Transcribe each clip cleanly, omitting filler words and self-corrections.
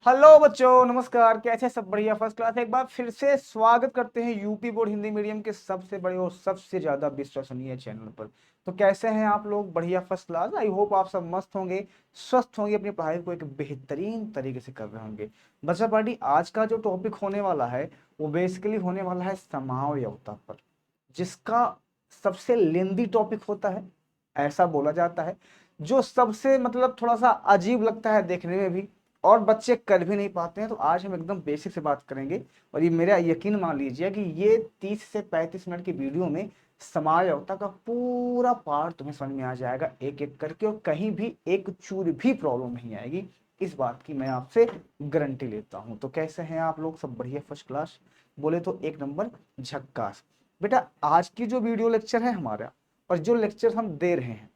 Hello बच्चों, नमस्कार। कैसे सब? बढ़िया, फर्स्ट क्लास। एक बार फिर से स्वागत करते हैं यूपी बोर्ड हिंदी मीडियम के सबसे बड़े और सबसे ज्यादा विश्वसनीय चैनल पर। तो कैसे हैं आप लोग? बढ़िया, फर्स्ट क्लास। आई होप आप सब मस्त होंगे, स्वस्थ होंगे, अपनी पढ़ाई को एक बेहतरीन तरीके से कर रहे होंगे। बच्चा पार्टी, आज का जो टॉपिक होने वाला है वो बेसिकली होने वाला है समावयवता पर, जिसका सबसे लेंदी टॉपिक होता है, ऐसा बोला जाता है। जो सबसे मतलब थोड़ा सा अजीब लगता है देखने में भी, और बच्चे कर भी नहीं पाते हैं। तो आज हम एकदम बेसिक से बात करेंगे, और ये मेरा यकीन मान लीजिए कि ये 30 से 35 मिनट की वीडियो में समायोक्ता का पूरा पार्ट तुम्हें समझ में आ जाएगा एक एक करके, और कहीं भी एक चूर भी प्रॉब्लम नहीं आएगी। इस बात की मैं आपसे गारंटी लेता हूं। तो कैसे हैं आप लोग? सब बढ़िया, फर्स्ट क्लास? बोले तो एक नंबर, झक्कास। बेटा, आज की जो वीडियो लेक्चर है हमारा, और जो लेक्चर हम दे रहे हैं,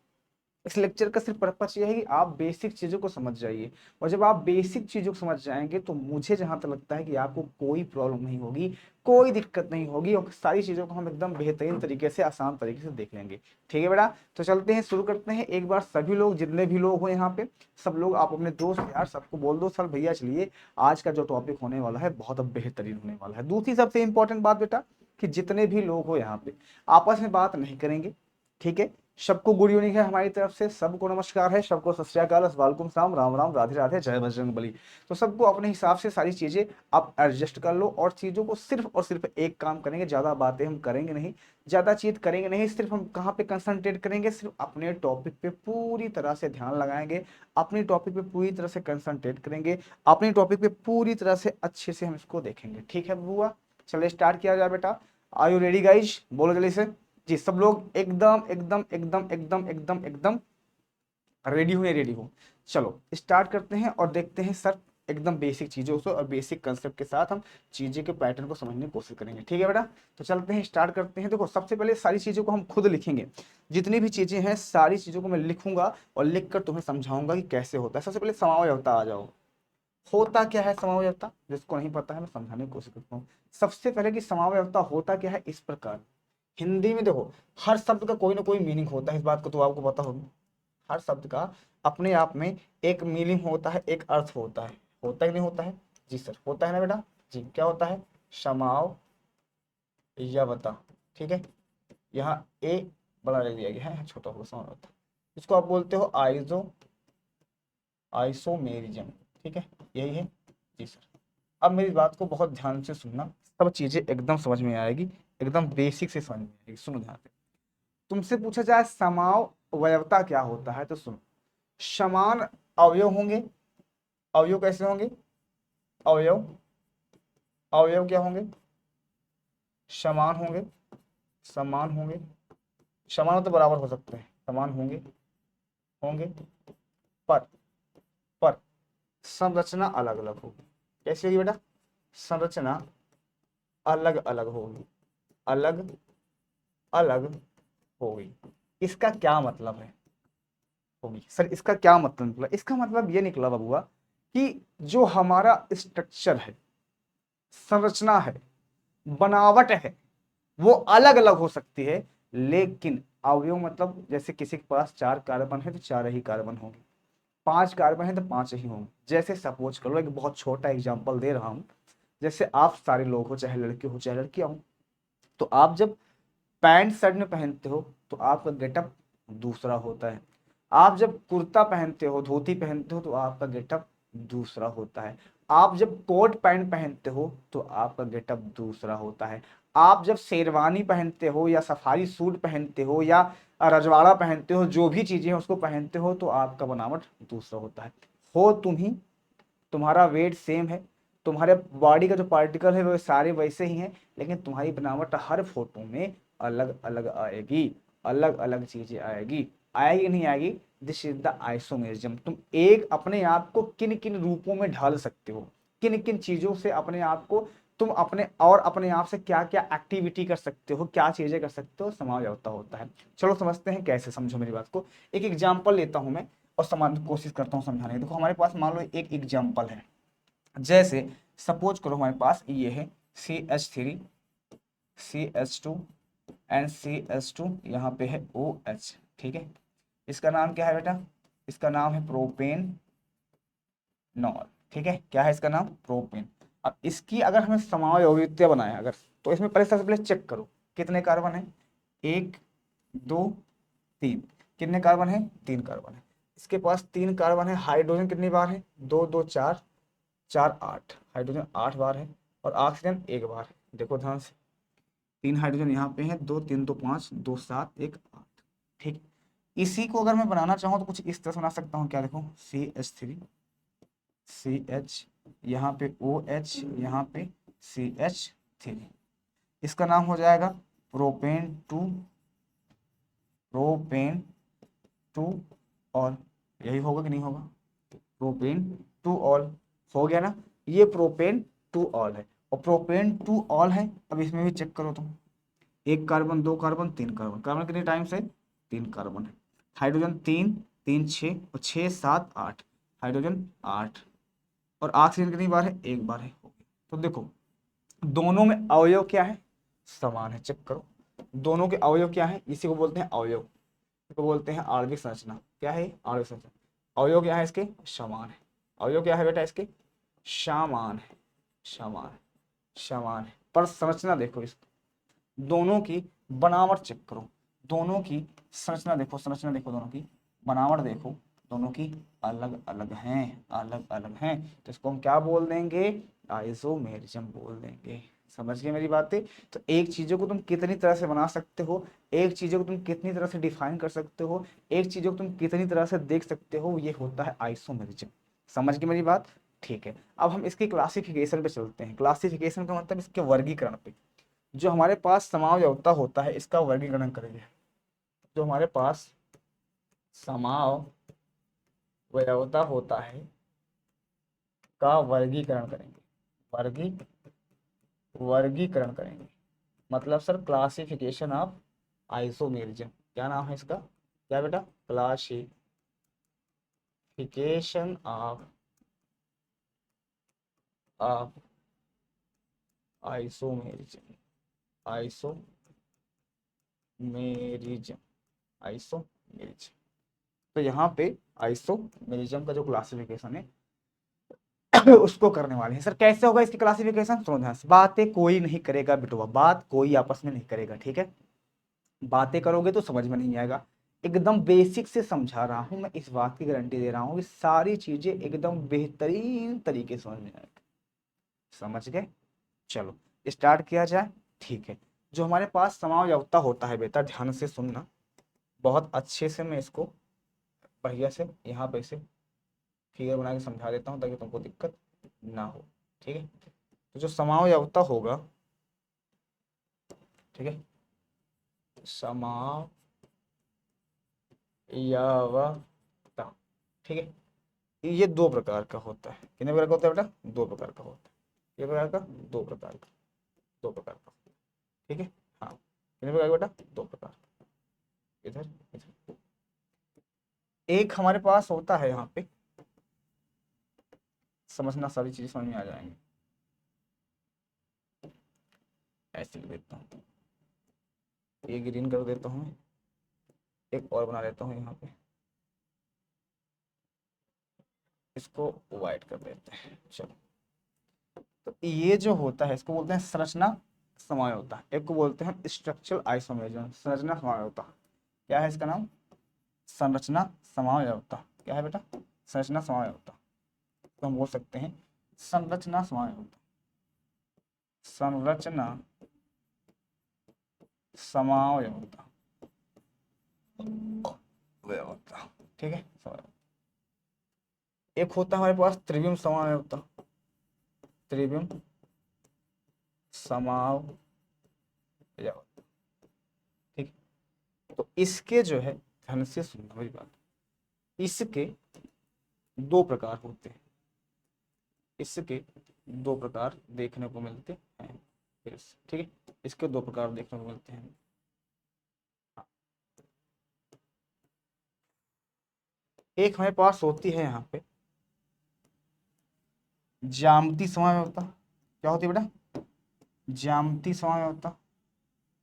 इस लेक्चर का सिर्फ पर्पस ये है कि आप बेसिक चीजों को समझ जाइए। और जब आप बेसिक चीजों को समझ जाएंगे तो मुझे जहां तक लगता है कि आपको कोई प्रॉब्लम नहीं होगी, कोई दिक्कत नहीं होगी, और सारी चीजों को हम एकदम बेहतरीन तरीके से, आसान तरीके से देख लेंगे। ठीक है बेटा? तो चलते हैं, शुरू करते हैं। एक बार सभी लोग, जितने भी लोग हो यहाँ पे, सब लोग आप अपने दोस्त यार सबको बोल दो, सर भैया चलिए आज का जो टॉपिक होने वाला है बहुत बेहतरीन होने वाला है। दूसरी सबसे इंपॉर्टेंट बात बेटा, कि जितने भी लोग हो यहाँ पे आपस में बात नहीं करेंगे। ठीक है? सबको गुड इवनिंग है हमारी तरफ से, सबको नमस्कार है, सबको सत श्री अकाल, वालेकुम सलाम, राम राम, राधे राधे, जय बजरंग बली। तो सबको अपने हिसाब से सारी चीजें आप एडजस्ट कर लो, और चीजों को सिर्फ और सिर्फ एक काम करेंगे, ज्यादा बातें हम करेंगे नहीं, ज्यादा चीज करेंगे नहीं। सिर्फ हम कहाँ पे कंसंट्रेट करेंगे? सिर्फ अपने टॉपिक पे पूरी तरह से ध्यान लगाएंगे, अपने टॉपिक पे पूरी तरह से कंसंट्रेट करेंगे, अपने टॉपिक पे पूरी तरह से अच्छे से हम इसको देखेंगे। ठीक है बुआ? चलिए स्टार्ट किया जाए बेटा। Are you ready guys? बोलो जल्दी से। जी, सब लोग एकदम एकदम एकदम एकदम एकदम एकदम रेडी हो या रेडी हो? चलो स्टार्ट करते हैं और देखते हैं सर, एकदम बेसिक चीजों से और बेसिक कंसेप्ट के साथ हम चीजें के पैटर्न को समझने की कोशिश करेंगे। ठीक है बेटा? तो चलते हैं, स्टार्ट करते हैं। देखो, सबसे पहले सारी चीजों को हम खुद लिखेंगे। जितनी भी चीजें हैं सारी चीजों को मैं लिखूंगा और लिख कर तुम्हें समझाऊंगा कि कैसे होता है। सबसे पहले समावयवता आ जाओ। होता क्या है समावयवता? जिसको नहीं पता है मैं समझाने की कोशिश करता हूँ। सबसे पहले कि समावयवता होता क्या है, इस प्रकार। हिंदी में देखो, हर शब्द का कोई ना कोई मीनिंग होता है, इस बात को तो आपको पता होगी। हर शब्द का अपने आप में एक मीनिंग होता है, एक अर्थ होता है। होता ही नहीं होता है? जी सर, होता है ना बेटा? जी, क्या होता है? समाव यवता। ठीक है? यहाँ ए बड़ा ले लिया गया है, छोटा होगा समाव यवता। इसको आप बोलते हो आइसोमेरिज्म। ठीक है? यही है। जी सर। अब मेरी बात को बहुत ध्यान से सुनना, सब चीजें एकदम समझ में आएगी, एकदम बेसिक से समझ में आएगी। सुनो ध्यान से। तुमसे पूछा जाए समाव वयवता क्या होता है, तो सुनो। समान अवयव होंगे। अवयव कैसे होंगे? अवयव, अवयव क्या होंगे? समान होंगे। समान होंगे। समान तो बराबर हो सकते हैं, समान होंगे। होंगे पर पर संरचना अलग अलग होगी। कैसे होगी बेटा? संरचना अलग अलग होगी। अलग अलग होगी। इसका क्या मतलब है? होगी सर, इसका क्या मतलब निकला? इसका मतलब ये निकला बबुआ कि जो हमारा स्ट्रक्चर है, संरचना है, बनावट है, वो अलग अलग हो सकती है। लेकिन अवयव मतलब, जैसे किसी के पास 4 कार्बन है तो 4 ही कार्बन होंगे, 5 कार्बन है तो 5 ही होंगे। जैसे सपोज करो, एक बहुत छोटा एग्जांपल दे रहा हूं। जैसे आप सारे लोग हो, चाहे लड़के हो चाहे लड़कियां हो, तो आप जब पैंट शर्ट में पहनते हो तो आपका गेटअप दूसरा होता है। आप जब कुर्ता पहनते हो, धोती पहनते हो, तो आपका गेटअप दूसरा होता है। आप जब कोट पैंट पहनते हो तो आपका गेटअप दूसरा होता है। आप जब शेरवानी पहनते हो या सफारी सूट पहनते हो या रजवाड़ा पहनते हो, जो भी चीजें हैं उसको पहनते हो, तो आपका बनावट दूसरा होता है। हो तुम ही, तुम्हारा वेट सेम है, तुम्हारे बॉडी का जो पार्टिकल है वो सारे वैसे ही हैं, लेकिन तुम्हारी बनावट हर फोटो में अलग अलग आएगी, अलग अलग चीजें आएगी। आएगी नहीं आएगी? This is the isomerism. तुम एक अपने आप को किन किन रूपों में ढाल सकते हो, किन किन चीजों से अपने आप को तुम अपने, और अपने आप से क्या क्या एक्टिविटी कर सकते हो, क्या चीजें कर सकते हो, समावयवता होता है। चलो समझते हैं कैसे, समझो मेरी बात को। एक एग्जाम्पल लेता हूं मैं और कोशिश करता हूँ समझाने की। देखो, हमारे पास मान लो एक एग्जाम्पल है। जैसे सपोज करो हमारे पास ये है CH3, CH2 एंड CH2, यहाँ पे है OH। ठीक है? इसका नाम क्या है बेटा? इसका नाम है प्रोपेन नॉल। ठीक है, क्या है इसका नाम? प्रोपेन। अब इसकी अगर हमें समायोगिता बनाए अगर, तो इसमें पहले सबसे पहले चेक करो कितने कार्बन है, 1 2 3। कितने कार्बन है? 3 कार्बन है। इसके पास 3 कार्बन है, हाइड्रोजन कितनी बार है? 2 2 4, 4 8, हाइड्रोजन 8 बार है, और ऑक्सीजन 1 बार है। देखो ध्यान से, 3 हाइड्रोजन यहाँ पे है, 2 3 2 5, 2 7 1 8। ठीक, इसी को अगर मैं बनाना चाहूँ तो कुछ इस तरह से बना सकता हूँ, क्या देखो, CH3, CH, यहाँ पे OH, यहाँ पे CH3। इसका नाम हो जाएगा propane two, propane two all. यही होगा कि नहीं होगा? प्रोपेन टू ऑल हो गया ना, ये प्रोपेन टू ऑल है। और प्रोपेन टू ऑल है, अब इसमें भी चेक करो तुम, 1 कार्बन, 2 कार्बन, 3 कार्बन। कार्बन कितने टाइम से? 3 कार्बन है। हाइड्रोजन 3 3 6, और 6 7 8, हाइड्रोजन 8, और ऑक्सीजन कितनी बार है? 1 बार है। हो गया। तो देखो दोनों में अवयव क्या है? समान है। चेक करो दोनों के अवयव क्या है, इसी को बोलते हैं अवयव, इसको बोलते हैं आणविक संरचना। क्या है? आणविक संरचना। अवयव क्या है इसके? समान है। अवयव क्या है बेटा इसके? समान है, समान है, समान है। पर संरचना देखो इसकी, दोनों की बनावट चेक करो, दोनों की संरचना देखो, संरचना देखो, दोनों की बनावट देखो, दोनों की अलग अलग हैं, अलग अलग हैं। तो इसको हम क्या बोल देंगे? आइसोमेरिज्म बोल देंगे। समझ गए मेरी बातें? तो एक चीजों को तुम कितनी तरह से बना सकते हो, एक चीजों को तुम कितनी तरह से डिफाइन कर सकते हो, एक चीजों को तुम कितनी तरह से देख सकते हो, ये होता है आइसोमेरिज्म। समझ गए मेरी बात? ठीक है, अब हम इसकी क्लासिफिकेशन पे चलते हैं। क्लासिफिकेशन का मतलब इसके वर्गीकरण पे। जो हमारे पास समावयवता होता है इसका वर्गीकरण करेंगे। जो हमारे पास समावयवता होता है का वर्गीकरण करेंगे, वर्गीकरण करेंगे। मतलब सर क्लासिफिकेशन ऑफ आइसोमेरिज्म। क्या नाम है इसका? क्या बेटा? Classification of isomerism, isomerism, isomerism. तो यहाँ पे आइसोमेरिज्म का जो क्लासिफिकेशन है उसको करने वाले हैं। सर कैसे होगा इसकी क्लासिफिकेशन? सुनो ध्यान से, बातें कोई नहीं करेगा बिटवा, बात कोई आपस में नहीं करेगा, ठीक है? बातें करोगे तो समझ में नहीं आएगा। एकदम बेसिक से समझा रहा हूं मैं, इस बात की गारंटी दे रहा हूं कि सारी चीजें एकदम बेहतरीन तरीके से समझ में आएगी। समझ गए? चलो स्टार्ट किया जाए। ठीक है, जो हमारे पास समावयवता होता है बेटा, ध्यान से सुनना, बहुत अच्छे से मैं इसको बढ़िया से यहाँ पे से फिगर बना के समझा देता हूँ ताकि तुमको दिक्कत ना हो। ठीक है, तो जो समावयवता होगा, ठीक है, समावयवता, ठीक है, ये 2 प्रकार का होता है। कितने प्रकार का होता है बेटा? 2 प्रकार का होता है। कितने प्रकार का? 2 प्रकार का, 2 प्रकार का। ठीक है, हाँ, कितने प्रकार का बेटा? 2 प्रकार। इधर इधर एक हमारे पास होता है यहाँ पे, समझना, सारी चीजें समझ में आ जाएंगी। ऐसे लिख देता हूँ, ये ग्रीन कर देता हूँ, एक और बना लेता हूँ यहाँ पे, इसको वाइट कर देते हैं। चलो, तो ये जो होता है इसको बोलते हैं संरचना समायोता, एक को बोलते हैं स्ट्रक्चरल आइसोमेरिज्म। संरचना समायोता क्या है इसका नाम? संरचना समायोता। क्या है बेटा? संरचना समायोता। तो हम बोल सकते हैं संरचना समायोता, संरचना समायोता व्यवस्था। ठीक है, एक होता है हमारे पास त्रिविम समायोता, त्रिविम समायोता। ठीक, तो इसके जो है, ध्यान से सुनना मेरी बात, इसके 2 प्रकार होते हैं, इसके 2 प्रकार देखने को मिलते हैं। ठीक है, इसके 2 प्रकार देखने को मिलते हैं। एक हमारे पास होती है यहाँ पे ज्यामिति समायोता। क्या होती है बेटा? ज्यामिति समायोता,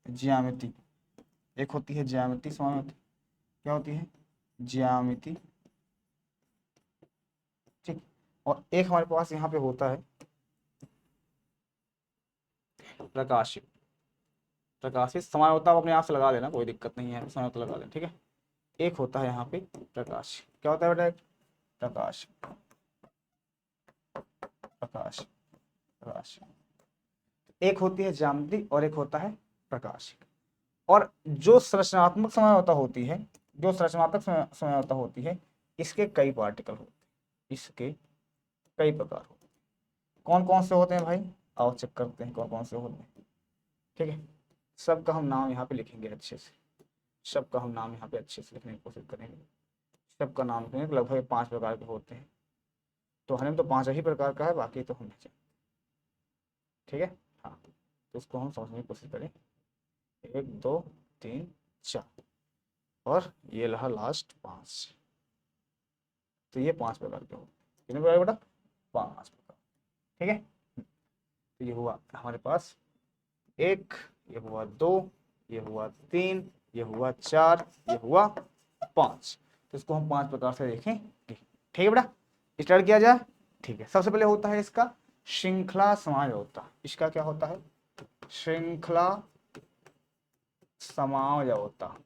ज्यामिति। एक होती है ज्यामिति समायोता। क्या होती है? ज्यामिति। ठीक, और एक हमारे पास यहाँ पे होता है प्रकाशित। प्रकाशित समायोता आप अपने आप से लगा लेना, कोई दिक्कत नहीं है, समायोता लगा लेना, ठीक है। एक होता है यहाँ पे प्रकाश, क्या होता है बेटा? प्रकाश, प्रकाश, प्रकाश। एक होती है ज्यामिति और एक होता है प्रकाशिक। और जो संरचनात्मक समझौता होती है, जो संरचनात्मक समझौता होती है, इसके कई पार्टिकल होते हैं, इसके कई प्रकार होते हैं। कौन कौन से होते हैं भाई? आओ चेक करते हैं कौन कौन से होते हैं, ठीक है। सबका हम नाम यहाँ पे लिखेंगे अच्छे से, सबका हम नाम यहाँ पे अच्छे से लिखने की कोशिश करेंगे। सबका नाम लिखेंगे, लगभग 5 प्रकार के होते हैं। तो हमें तो 5 ही प्रकार का है, बाकी तो हम नहीं जानते, ठीक है। हाँ, तो इसको हम समझने की कोशिश करें। 1 2 3 4 और ये रहा लास्ट 5। तो ये 5 प्रकार के होते हैं। कितने प्रकार बेटा? 5 प्रकार, ठीक है। तो ये हुआ हमारे पास 1, ये हुआ 2, ये हुआ 3, ये हुआ 4, ये हुआ 5। तो इसको हम 5 प्रकार से देखेंगे, ठीक है बेटा। स्टार्ट किया जाए, ठीक है। सबसे पहले होता है इसका श्रृंखला समझौता। इसका क्या होता है? श्रृंखला समझौता,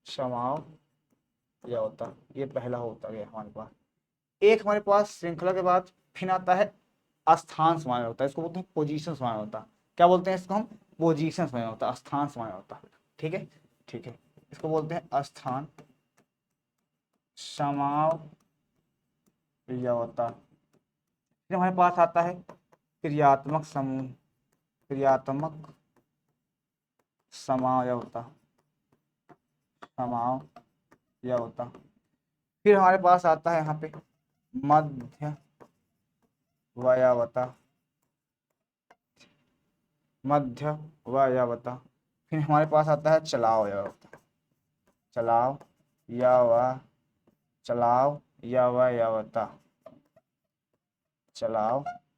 समझौता, ये पहला होता गया हमारे पास। एक हमारे पास श्रृंखला के बाद फिर आता है स्थान समझौता, इसको बोलते हैं पोजीशन समझौता। क्या बोलते हैं इसको हम? पोजीशन समझौता, स्थान समझौता, ठीक है, ठीक है। इसको बोलते हैं स्थान समझौता। फिर हमारे पास आता है क्रियात्मक समूह, क्रियात्मक समझौता, समझौता। फिर हमारे पास आता है यहाँ पे मध्यवयवता, मध्यवयवता। फिर हमारे पास आता है चलावयवता, चलाव यवयवता, चलाव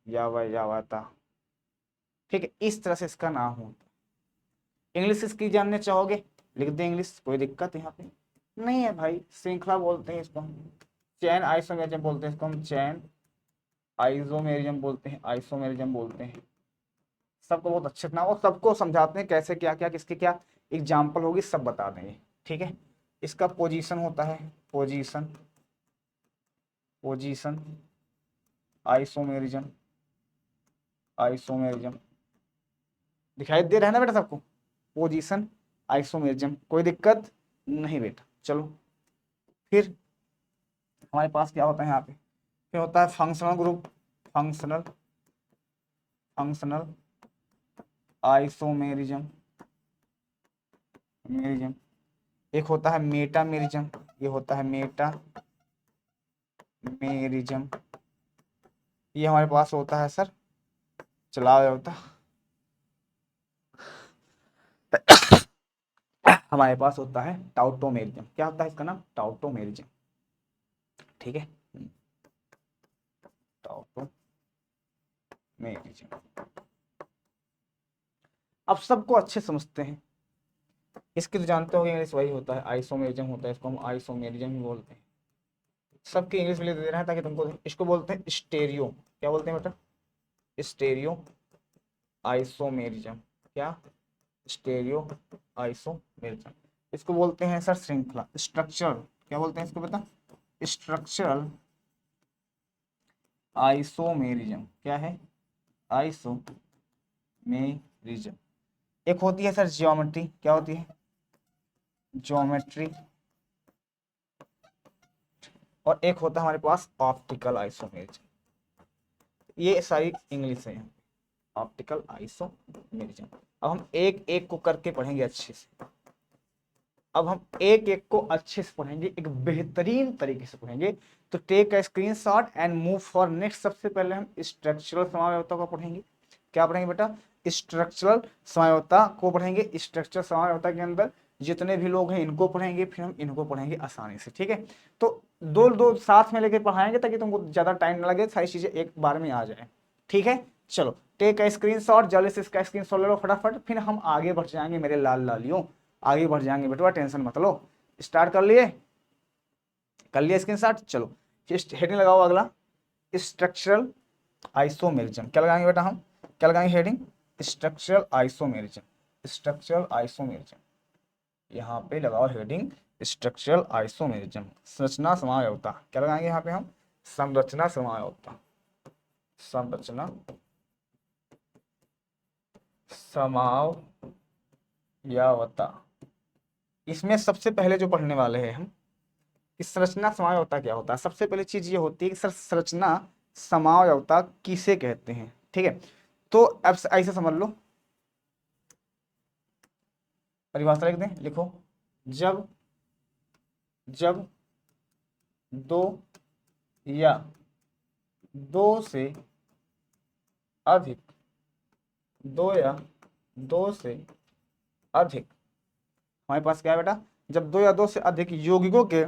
यवयवता, ठीक है। इस तरह से इसका नाम होता है। इंग्लिश इसकी जानने चाहोगे? लिख दे इंग्लिश, कोई दिक्कत यहाँ पे नहीं है भाई। श्रृंखला बोलते हैं इसको हम, चैन आइसोमेरिज्म बोलते हैं इसको हम, चैन आइसोमेरिज्म बोलते हैं, आइसोमेरिज्म बोलते हैं। सबको बहुत अच्छे से ना, और सबको समझाते हैं कैसे क्या क्या किसके क्या एग्जाम्पल होगी, सब बता देंगे, ठीक है। इसका पोजीशन होता है, पोजीशन, पोजीशन आइसोमेरिज्म, आइसोमेरिज्म दिखाई दे रहा है ना बेटा सबको? पोजीशन आइसोमेरिज्म, कोई दिक्कत नहीं बेटा। चलो फिर हमारे पास क्या होता है यहाँ पे? फिर होता है functional group, functional, functional isomerism, merism. एक होता है मेटामेरिज्म, ये होता है मेटा मेरिज्म। ये हमारे पास होता है सर चलाव होता हमारे पास होता है टाउटोमेरिज्म। क्या होता है इसका नाम? टाउटोमेरिज्म, ठीक है, टाउटोमेरिज्म। अब सबको अच्छे समझते हैं, इसकी तो जानते हो इंग्लिश वही होता है, आइसोमेरिज्म होता है, इसको हम आइसोमेरिज्म ही बोलते हैं। सबके इंग्लिश में दे रहे हैं ताकि तुमको, इसको बोलते हैं स्टेरियो। क्या बोलते हैं बेटा? Stereo isomerism. क्या? Stereo isomerism. इसको बोलते हैं सर श्रृंखला, स्ट्रक्चरल। क्या बोलते हैं इसको बेटा? Structural isomerism. क्या है? आइसोमेरिज्म। एक होती है सर ज्योमेट्री। क्या होती है? ज्योमेट्री। और एक होता है हमारे पास ऑप्टिकल आइसोमेरिज्म। ये सारी इंग्लिश है, ऑप्टिकल आइसोमेरिज्म। अब हम एक एक को करके पढ़ेंगे अच्छे से। अब हम एक एक को अच्छे से पढ़ेंगे, एक बेहतरीन तरीके से पढ़ेंगे। तो take a screenshot and move for next. सबसे पहले हम स्ट्रक्चरल समझौता को पढ़ेंगे। क्या पढ़ेंगे बेटा? स्ट्रक्चरल समझौता को पढ़ेंगे। स्ट्रक्चरल समझौता के अंदर जितने भी लोग हैं इनको पढ़ेंगे, फिर हम इनको पढ़ेंगे आसानी से, ठीक है। तो दो दो साथ में लेकर पढ़ाएंगे ताकि तुमको ज्यादा टाइम ना लगे, सारी चीजें एक बार में आ जाए, ठीक है। चलो टेक अ स्क्रीनशॉट, जल्दी से इसका स्क्रीनशॉट ले लो फटाफट, फिर हम आगे बढ़ जाएंगे मेरे लाल लालियों, आगे बढ़ जाएंगे बेटा, टेंशन मत लो। स्टार्ट कर लिए? कर लिए स्क्रीनशॉट? चलो हेडिंग लगाओ अगला, स्ट्रक्चरल आइसोमेरिज्म। क्या लगाएंगे बेटा हम, क्या लगाएंगे heading, structural isomerism, structural isomerism. यहाँ पे लगाओ हेडिंग स्ट्रक्चरल आइसोमेरिज्म, संरचना समयावता। क्या लगाएंगे यहाँ पे हम, संरचना समयावता, संरचना समावयवता। इसमें सबसे पहले जो पढ़ने वाले हैं हम, इस संरचना समयावता क्या होता है। सबसे पहले चीज ये होती है कि सर संरचना समयावता किसे कहते हैं। ठीक है, तो अब ऐसे समझ लो, परिभाषा लिख दें, लिखो, जब जब दो या दो से अधिक, दो या दो से अधिक, हमारे पास क्या है बेटा, जब दो या दो से अधिक यौगिकों के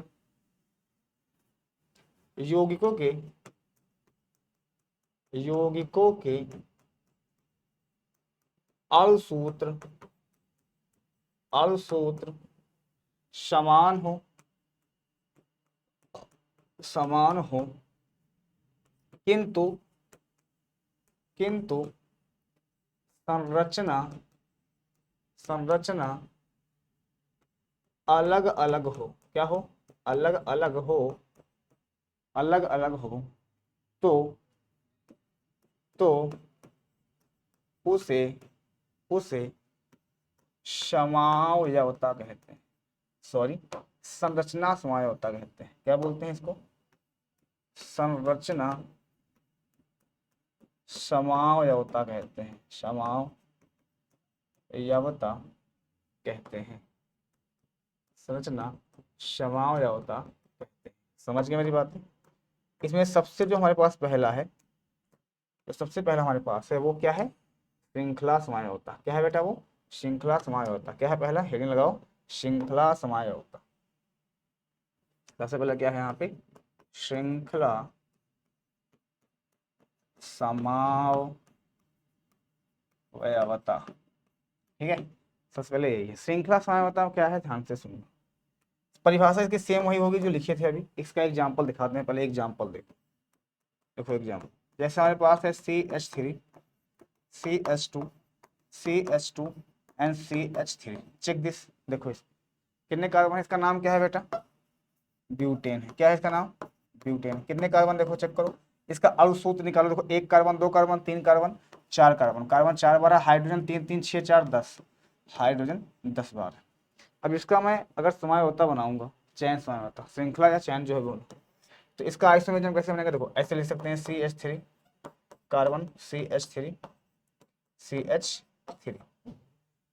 अणुसूत्र समान हो, किंतु संरचना अलग अलग हो। क्या हो, अलग अलग हो, तो उसे समयावता कहते हैं। सॉरी, संरचना समयावता कहते हैं। क्या बोलते हैं इसको, संरचना समयावता कहते हैं, समयावता कहते हैं, संरचना समयावता कहते हैं। समझ गए मेरी बात। इसमें सबसे जो हमारे पास पहला है, तो सबसे पहला हमारे पास है वो क्या है, श्रृंखला समयावता। क्या है बेटा वो, श्रृंखला समयावता। क्या है पहला, हेडिंग लगाओ, श्रृंखला समयावता। सबसे पहला क्या है यहाँ पे, श्रृंखला समयावता। ठीक है, सबसे पहले यही है श्रृंखला समयावता। क्या है, ध्यान से सुनो, परिभाषा इसकी सेम वही होगी जो लिखे थे अभी। इसका एग्जाम्पल दिखाते हैं, पहले एग्जाम्पल देखो। देखो एग्जाम्पल, जैसे हमारे पास है CH3 CH2 CH2 and CH3। Check this, देखो इस कितने कार्बन है, इसका नाम क्या है बेटा, ब्यूटेन है। क्या है इसका नाम, ब्यूटेन। कितने कार्बन, देखो चेक करो, इसका अणुसूत्र निकालो। देखो, एक कार्बन, दो कार्बन, तीन कार्बन, चार कार्बन, कार्बन चार बार, हाइड्रोजन तीन तीन छः चार 10, हाइड्रोजन 10 बार। अब इसका मैं अगर समयावता बनाऊंगा, चैन समयावता, श्रृंखला या चैन जो है वो, तो इसका आइसोमेरिज्म कैसे बनेगा, देखो ऐसे लिख सकते हैं, CH3 कार्बन, CH3 CH3,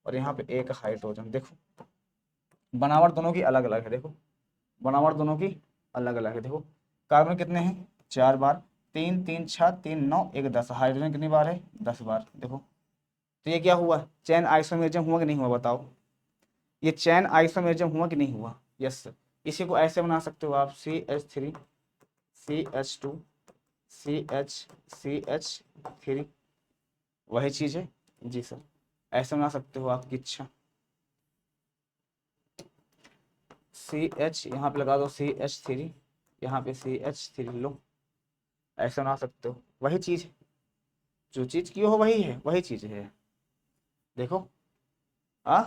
और यहाँ पे एक हाइड्रोजन। देखो बनावट दोनों की अलग अलग है, देखो बनावट दोनों की अलग अलग है। देखो कार्बन कितने हैं, 4 बार, 3 3 6 3 9 1 10, हाइड्रोजन कितनी बार है, 10 बार। देखो तो ये क्या हुआ, चैन आइसोमेरिज्म हुआ कि नहीं हुआ, बताओ। ये चैन आइसोमेरिज्म हुआ कि नहीं हुआ, यस सर। इसी को ऐसे बना सकते हो आप, CH3 CH2 CH3, वही चीज है जी सर, ऐसे बना सकते हो, आपकी इच्छा। CH यहाँ पे लगा दो, CH3 यहाँ पे CH3 लो, ऐसे बना सकते हो। वही चीज है, जो चीज की हो वही है, वही चीज है। देखो आ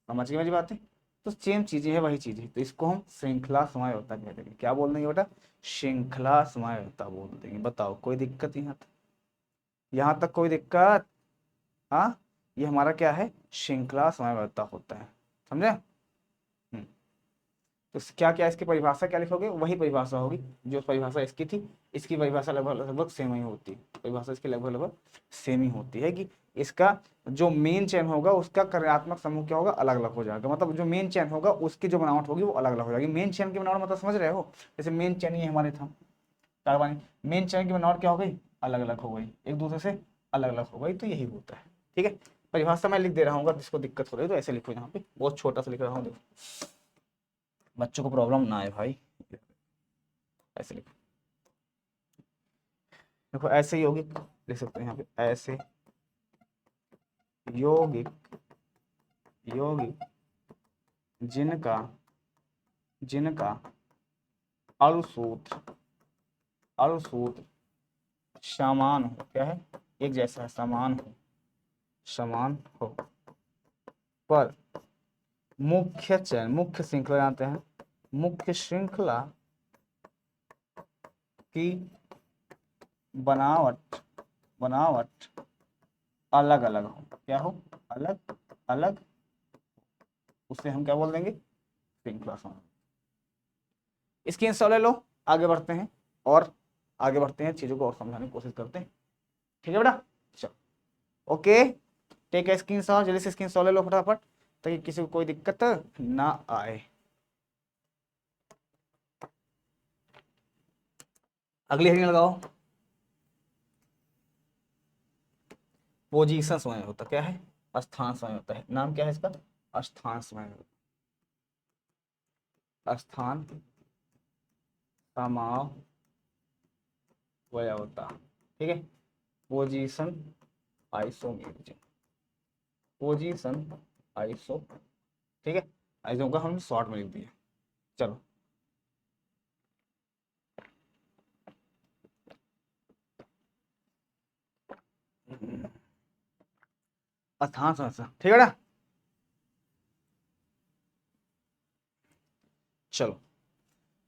समझ गए मेरी बातें, तो सेम चीजें है, वही चीज है। तो इसको हम श्रृंखला समयावता कह देंगे। क्या बोल देंगे बेटा, श्रृंखला समयावता बोल देंगे। बताओ कोई दिक्कत यहाँ तक, यहाँ तक कोई दिक्कत। हाँ, ये हमारा क्या है, श्रृंखला समयावता होता है, समझे। तो क्या क्या इसकी परिभाषा क्या लिखोगे, वही परिभाषा होगी जो परिभाषा इसकी थी। इसकी परिभाषा लगभग लगभग सेम ही होती है, परिभाषा इसकी लगभग लगभग सेम ही होती है कि इसका जो मेन चैन होगा उसका कार्यात्मक समूह क्या होगा, अलग अलग हो जाएगा। मतलब जो मेन चैन होगा उसकी जो बनावट होगी वो अलग अलग हो जाएगी। मेन चैन की बनावट मतलब समझ रहे हो, जैसे मेन चैन ये हमारे था कार्बन, मेन चैन की बनावट क्या हो गई, अलग अलग हो गई, एक दूसरे से अलग अलग हो गई। तो यही होता है, ठीक है। परिभाषा मैं लिख दे रहा हूँ, अगर जिसको दिक्कत हो रही है तो ऐसे लिखो, यहाँ पे बहुत छोटा सा लिख रहा हूँ, देखो बच्चों को प्रॉब्लम ना आए भाई, ऐसे लिखो। देखो ऐसे यौगिक लिख सकते हैं यहाँ पे, ऐसे यौगिक यौगिक जिनका जिनका अणुसूत्र अणुसूत्र समान हो, क्या है, एक जैसा है, समान हो, समान हो, पर मुख्य चयन, मुख्य श्रृंखला जानते हैं, मुख्य श्रृंखला की बनावट, बनावट अलग अलग हो, क्या हो, अलग अलग, उससे हम क्या बोल देंगे, श्रृंखला समानता। इसकी इंस्टॉल ले लो, आगे बढ़ते हैं और आगे बढ़ते हैं, चीजों को और समझाने की कोशिश करते हैं, ठीक है बेटा, चलो ओके, टेक ए स्क्रीनशॉट, जल्दी से स्क्रीनशॉट ले लो फटाफट, ताकि किसी को कोई दिक्कत ना आए। अगली हेडिंग लगाओ, पोजीशन समय होता, क्या है, स्थान समय होता है, नाम क्या है इसका, स्थान समय, स्थान समावयवता, ठीक है, पोजीशन आइसोमेरिज्म, पोजीशन आइसो, ठीक है, आइसो का हम शॉर्ट में लिख दिए, चलो स्थान समस्या, ठीक है ना, चलो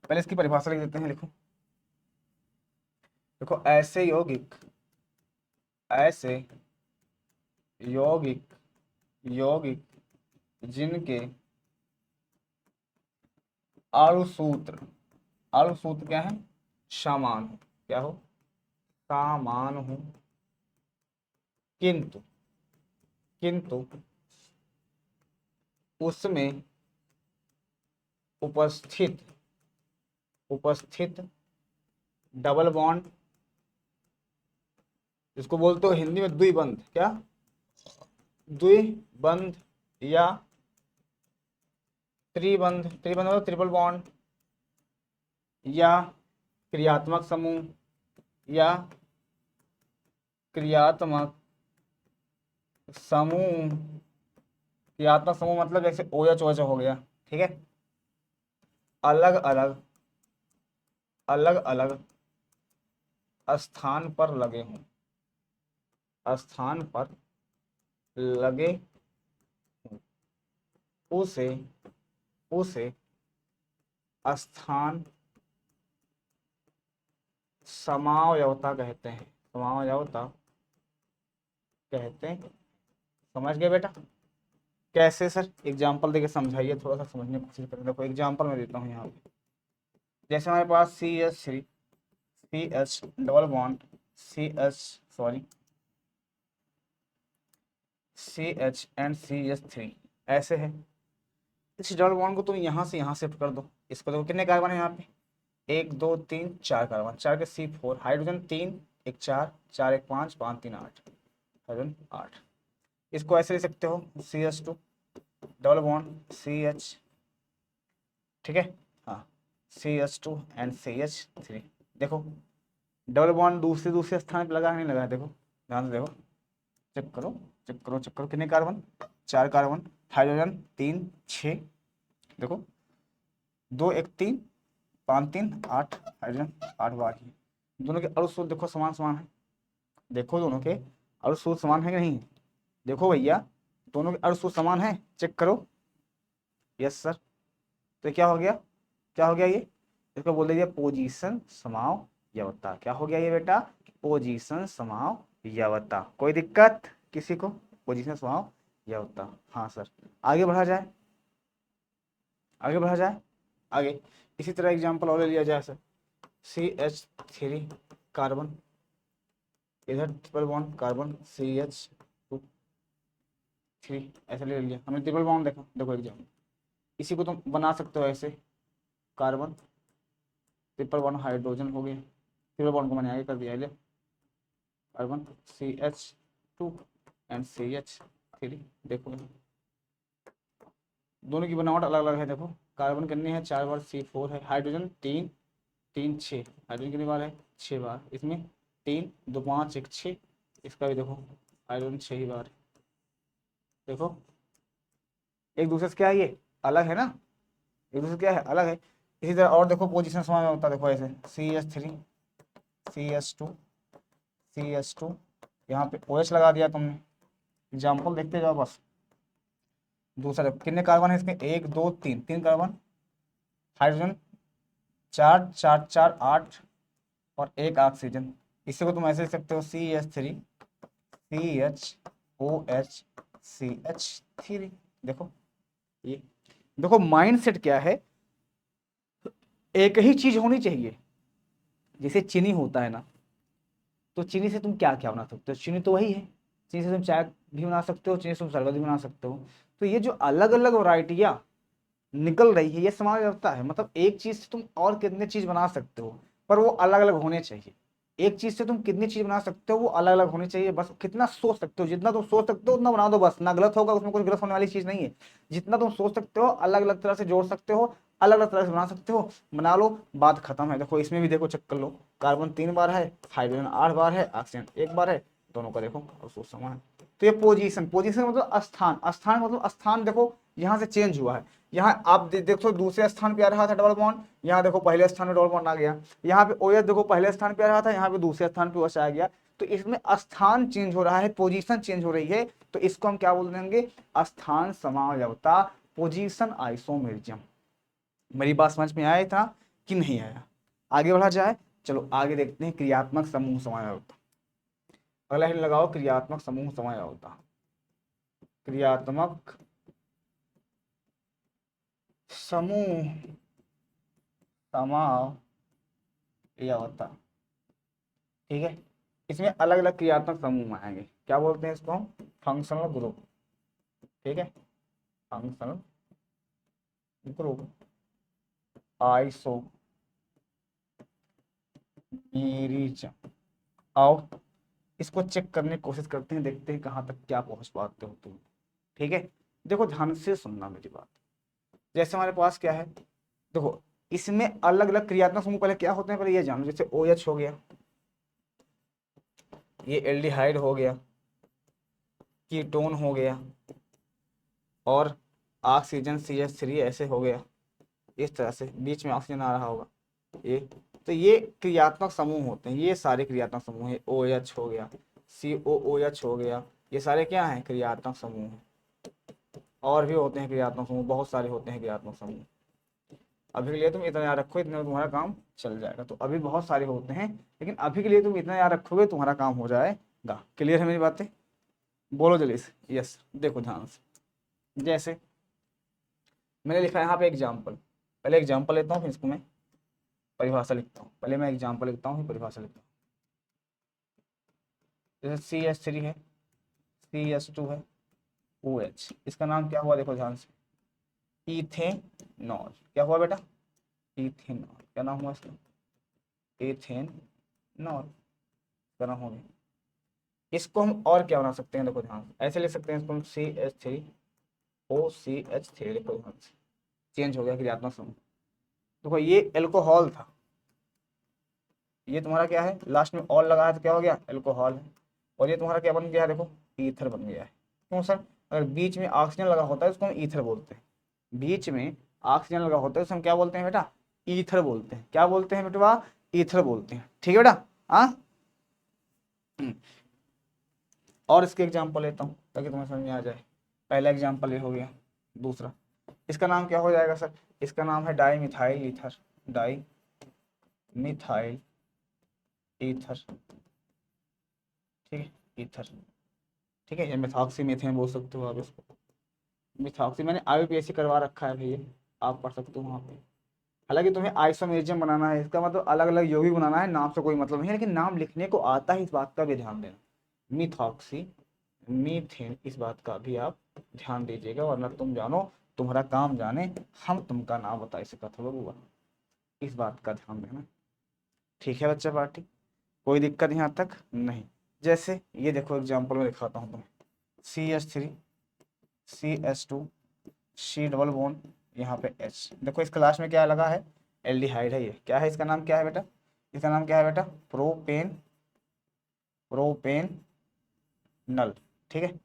पहले इसकी परिभाषा लिख देते हैं, लिखो, देखो ऐसे यौगिक, ऐसे यौगिक, यौगिक जिनके अणुसूत्र, अणुसूत्र क्या है, समान हो, क्या हो, समान हो, किंतु, किंतु उसमें उपस्थित, उपस्थित डबल बॉन्ड, इसको बोलते हो हिंदी में द्विबंध, क्या, द्विबंध या त्रिबंध, त्रिबंध मतलब ट्रिपल बॉन्ड, या क्रियात्मक समूह, या क्रियात्मक समूह, क्रियात्मक समूह मतलब जैसे OH OH हो गया, ठीक है, अलग अलग, अलग अलग स्थान पर लगे हों, स्थान पर लगे हों, उसे, उसे स्थान समावयवता कहते हैं, समावयवता कहते हैं, समझ गए बेटा, कैसे सर, एग्जाम्पल देके समझाइए, थोड़ा सा समझने की कोशिश करें, देखो एग्जाम्पल मैं देता हूँ यहाँ पे, जैसे हमारे पास CH3, CH double bond, CH sorry CH and CH3 ऐसे है, इस डबल बॉन्ड को तुम यहाँ से शिफ्ट कर दो, इसको देखो कितने कार्बन है यहाँ पे, 1 2 3 4 कार्बन, 4 के C4, हाइड्रोजन 3, 1 4, 4 1 5, 5 3 8, हाइड्रोजन 8, इसको ऐसे ले सकते हो, CH2 डबल बॉन्ड CH, ठीक है, हाँ CH2 एंड CH3, देखो डबल बॉन्ड दूसरे दूसरे स्थान पे लगा नहीं लगा, देखो ध्यान से देखो, चेक करो, चेक करो, चेक करो, कितने कार्बन, 4 कार्बन, हाइड्रोजन 3 6, देखो 2 1 3 5 3 8, हाइड्रोजन 8 बाकी, दोनों के अणु सूत्र देखो समान समान है, देखो दोनों के अणु सूत्र समान है कि नहीं, देखो भैया दोनों के अणु सूत्र समान है, चेक करो, यस सर, तो क्या हो गया, क्या हो गया ये, इसको बोल दीजिए पोजीशन समावयवता, क्या हो गया ये बेटा, पोजीशन समावयवता, कोई दिक्कत किसी को, पोजीशन समावयवता, हाँ सर, आगे बढ़ा जाए, आगे बढ़ा जाए, आगे इसी तरह एग्जांपल और ले लिया जाए सर, CH3 कार्बन, इधर ट्रिपल बॉन्ड कार्बन CH2 3, ऐसे ले लिया हमने, ट्रिपल बॉन्ड देखा, देखो एग्जाम्पल, इसी को तुम बना सकते हो ऐसे, कार्बन ट्रिपल बॉन्ड हाइड्रोजन हो गया, ट्रिपल बॉन्ड को मैंने आगे कर दिया है, कार्बन CH2 एंड CH3, देखो दोनों की बनावट अलग अलग है, देखो कार्बन कितने हैं, 4 बार C4 है, हाइड्रोजन 3 3 6, हाइड्रोजन कितनी बार है, 6 बार, इसमें 3 2 5 1 6, इसका भी देखो हाइड्रोजन 6 ही बार, देखो एक दूसरे से क्या है, ये अलग है ना, एक दूसरे से क्या है, अलग है, इसी तरह और देखो पोजीशन समान होता है, देखो ऐसे CH3 CH2 यहाँ पे OH लगा दिया तुमने। एग्जाम्पल देखते जाओ बस। दूसरा कितने कार्बन है इसमें, 1 2 3, 3 कार्बन। हाइड्रोजन 4 4 4 8 और 1 ऑक्सीजन। इसी को तुम ऐसे लिख सकते हो CH3 CHOH CH3। देखो ये, देखो माइंड सेट क्या है, एक ही चीज होनी चाहिए। जैसे चीनी होता है ना, तो चीनी से तुम क्या क्या बना सकते हो, चीनी तो वही है। चीनी से तुम चाय भी बना सकते हो, चीनी से तुम शरबत भी बना सकते हो। तो ये जो अलग अलग वराइटियां निकल रही है, ये समाज व्यवस्था है। मतलब एक चीज से तुम और कितने चीज बना सकते हो, पर वो अलग अलग होने चाहिए। एक चीज से तुम कितनी चीज बना सकते हो, वो अलग अलग होनी चाहिए। बस कितना सोच सकते हो, जितना तुम सोच सकते हो उतना बना दो, बस ना गलत होगा, उसमें कुछ गलत होने वाली चीज नहीं है। जितना तुम सोच सकते हो अलग अलग तरह से जोड़ सकते हो, अलग अलग तरह से बना सकते हो, बना लो, बात खत्म है। देखो इसमें भी देखो, चेक कर लो, कार्बन 3 बार है, हाइड्रोजन 8 बार है, ऑक्सीजन 1 बार है, दोनों का देखो और सोच समान है। तो ये पोजीशन, पोजीशन मतलब स्थान, स्थान मतलब स्थान देखो यहाँ से चेंज हुआ है। यहाँ आप देखो दूसरे स्थान पे आ रहा था डबल बॉन्ड, यहाँ देखो पहले स्थान पे डबल बॉन्ड आ गया। यहाँ पे OH देखो पहले स्थान पे आ रहा था, यहाँ पे दूसरे स्थान पे OH आ गया। तो इसमें स्थान चेंज हो रहा है, पोजीशन चेंज हो रही है, तो इसको हम क्या बोल देंगे, स्थान समावयवता, पोजीशन आइसोमेरिज्म। मेरी बात समझ में आया था कि नहीं आया? आगे बढ़ा जाए, चलो आगे देखते हैं क्रियात्मक समूह समावयवता। अगला हेड लगाओ, क्रियात्मक समूह समावयवता। क्रियात्मक समूह समावयवता, ठीक है। इसमें अलग अलग क्रियात्मक समूह आएंगे, क्या बोलते हैं इसको हम, फंक्शनल ग्रुप, ठीक है। Functional group, isomerism. आओ इसको चेक करने की कोशिश करते हैं, देखते हैं कहाँ तक क्या पहुंच पाते हो तुम, ठीक है। देखो ध्यान से सुनना मेरी बात। जैसे हमारे पास क्या है, देखो इसमें अलग अलग क्रियात्मक समूह पहले क्या होते हैं, पहले ये जानो। जैसे OH हो गया, ये एल्डिहाइड हो गया, कीटोन हो गया, और ऑक्सीजन CH3 ऐसे हो गया, इस तरह से बीच में ऑक्सीजन आ रहा होगा ये। तो ये क्रियात्मक समूह होते हैं, ये सारे क्रियात्मक समूह है। OH हो गया, COOH हो गया, ये सारे क्या हैं, क्रियात्मक समूह हैं। और भी होते हैं क्रियात्मक समूह, बहुत सारे होते हैं क्रियात्मक समूह। अभी के लिए तुम इतना याद रखो, इतने में तुम्हारा काम चल जाएगा। तो अभी बहुत सारे होते हैं, लेकिन अभी के लिए तुम इतना याद रखोगे तुम्हारा काम हो जाएगा। क्लियर है मेरी बातें? बोलो जल्दी से यस। देखो ध्यान से, जैसे मैंने लिखा है यहाँ पे एग्जाम्पल, पहले एग्जाम्पल लेता हूँ फिर इसको मैं परिभाषा लिखता हूँ। पहले मैं एग्जाम्पल लिखता हूँ फिर परिभाषा लिखता हूँ। जैसे CH3 है, CH2 है, OH, इसका नाम क्या हुआ, देखो ध्यान से, इथेनॉल। क्या हुआ बेटा, इथेनॉल। क्या नाम हुआ इसका, इथेनॉल का नाम हो गया। इसको हम और क्या बना सकते हैं, देखो ध्यान से, ऐसे लिख सकते हैं इसको हम CH3OCH3, देखो ध्यान से, चेंज हो गया क्रियात्मक समूह। देखो ये एल्कोहल था, ये तुम्हारा क्या है, लास्ट में ऑल लगा है तो क्या हो गया, एल्कोहल है। और ये तुम्हारा क्या बन गया है, देखो ईथर बन गया है। क्यों सर, अगर बीच में ऑक्सीजन लगा होता है उसको हम ईथर बोलते हैं। बीच में ऑक्सीजन लगा होता है उसको हम क्या बोलते हैं बेटा, ईथर बोलते हैं। क्या बोलते हैं बेटा, ईथर बोलते हैं, ठीक है बेटा। हाँ, और इसके एग्जाम्पल लेता हूँ ताकि तुम्हें समझ में आ जाए। पहला एग्जाम्पल ये हो गया। दूसरा, इसका नाम क्या हो जाएगा सर, इसका नाम है di methyl ether, di methyl ether, ठीक है, ईथर, ठीक है। ये मिथॉक्सी मीथेन बोल सकते हो आप इसको, मिथॉक्सी। मैंने IUPAC करवा रखा है भैया, आप पढ़ सकते हो वहाँ पे। हालांकि तुम्हें आइसोमेरिज्म बनाना है, इसका मतलब अलग अलग यौगिक बनाना है, नाम से कोई मतलब नहीं है, लेकिन नाम लिखने को आता है, इस बात का भी ध्यान देना। मिथॉक्सी मीथेन, इस बात का भी आप ध्यान दीजिएगा, वरना तुम जानो तुम्हारा काम जाने, हम तुमका नाम बता सकता था बबुआ, इस बात का ध्यान देना, ठीक है बच्चा पार्टी। कोई दिक्कत यहाँ तक नहीं। जैसे ये देखो एग्जाम्पल में दिखाता हूँ तुम्हें, CH3 CH2 C double bond, यहाँ पे H, देखो इस क्लास में क्या लगा है, एल्डिहाइड है। ये क्या है, इसका नाम क्या है बेटा, इसका नाम क्या है बेटा, प्रोपेन, प्रोपेन नल, ठीक है।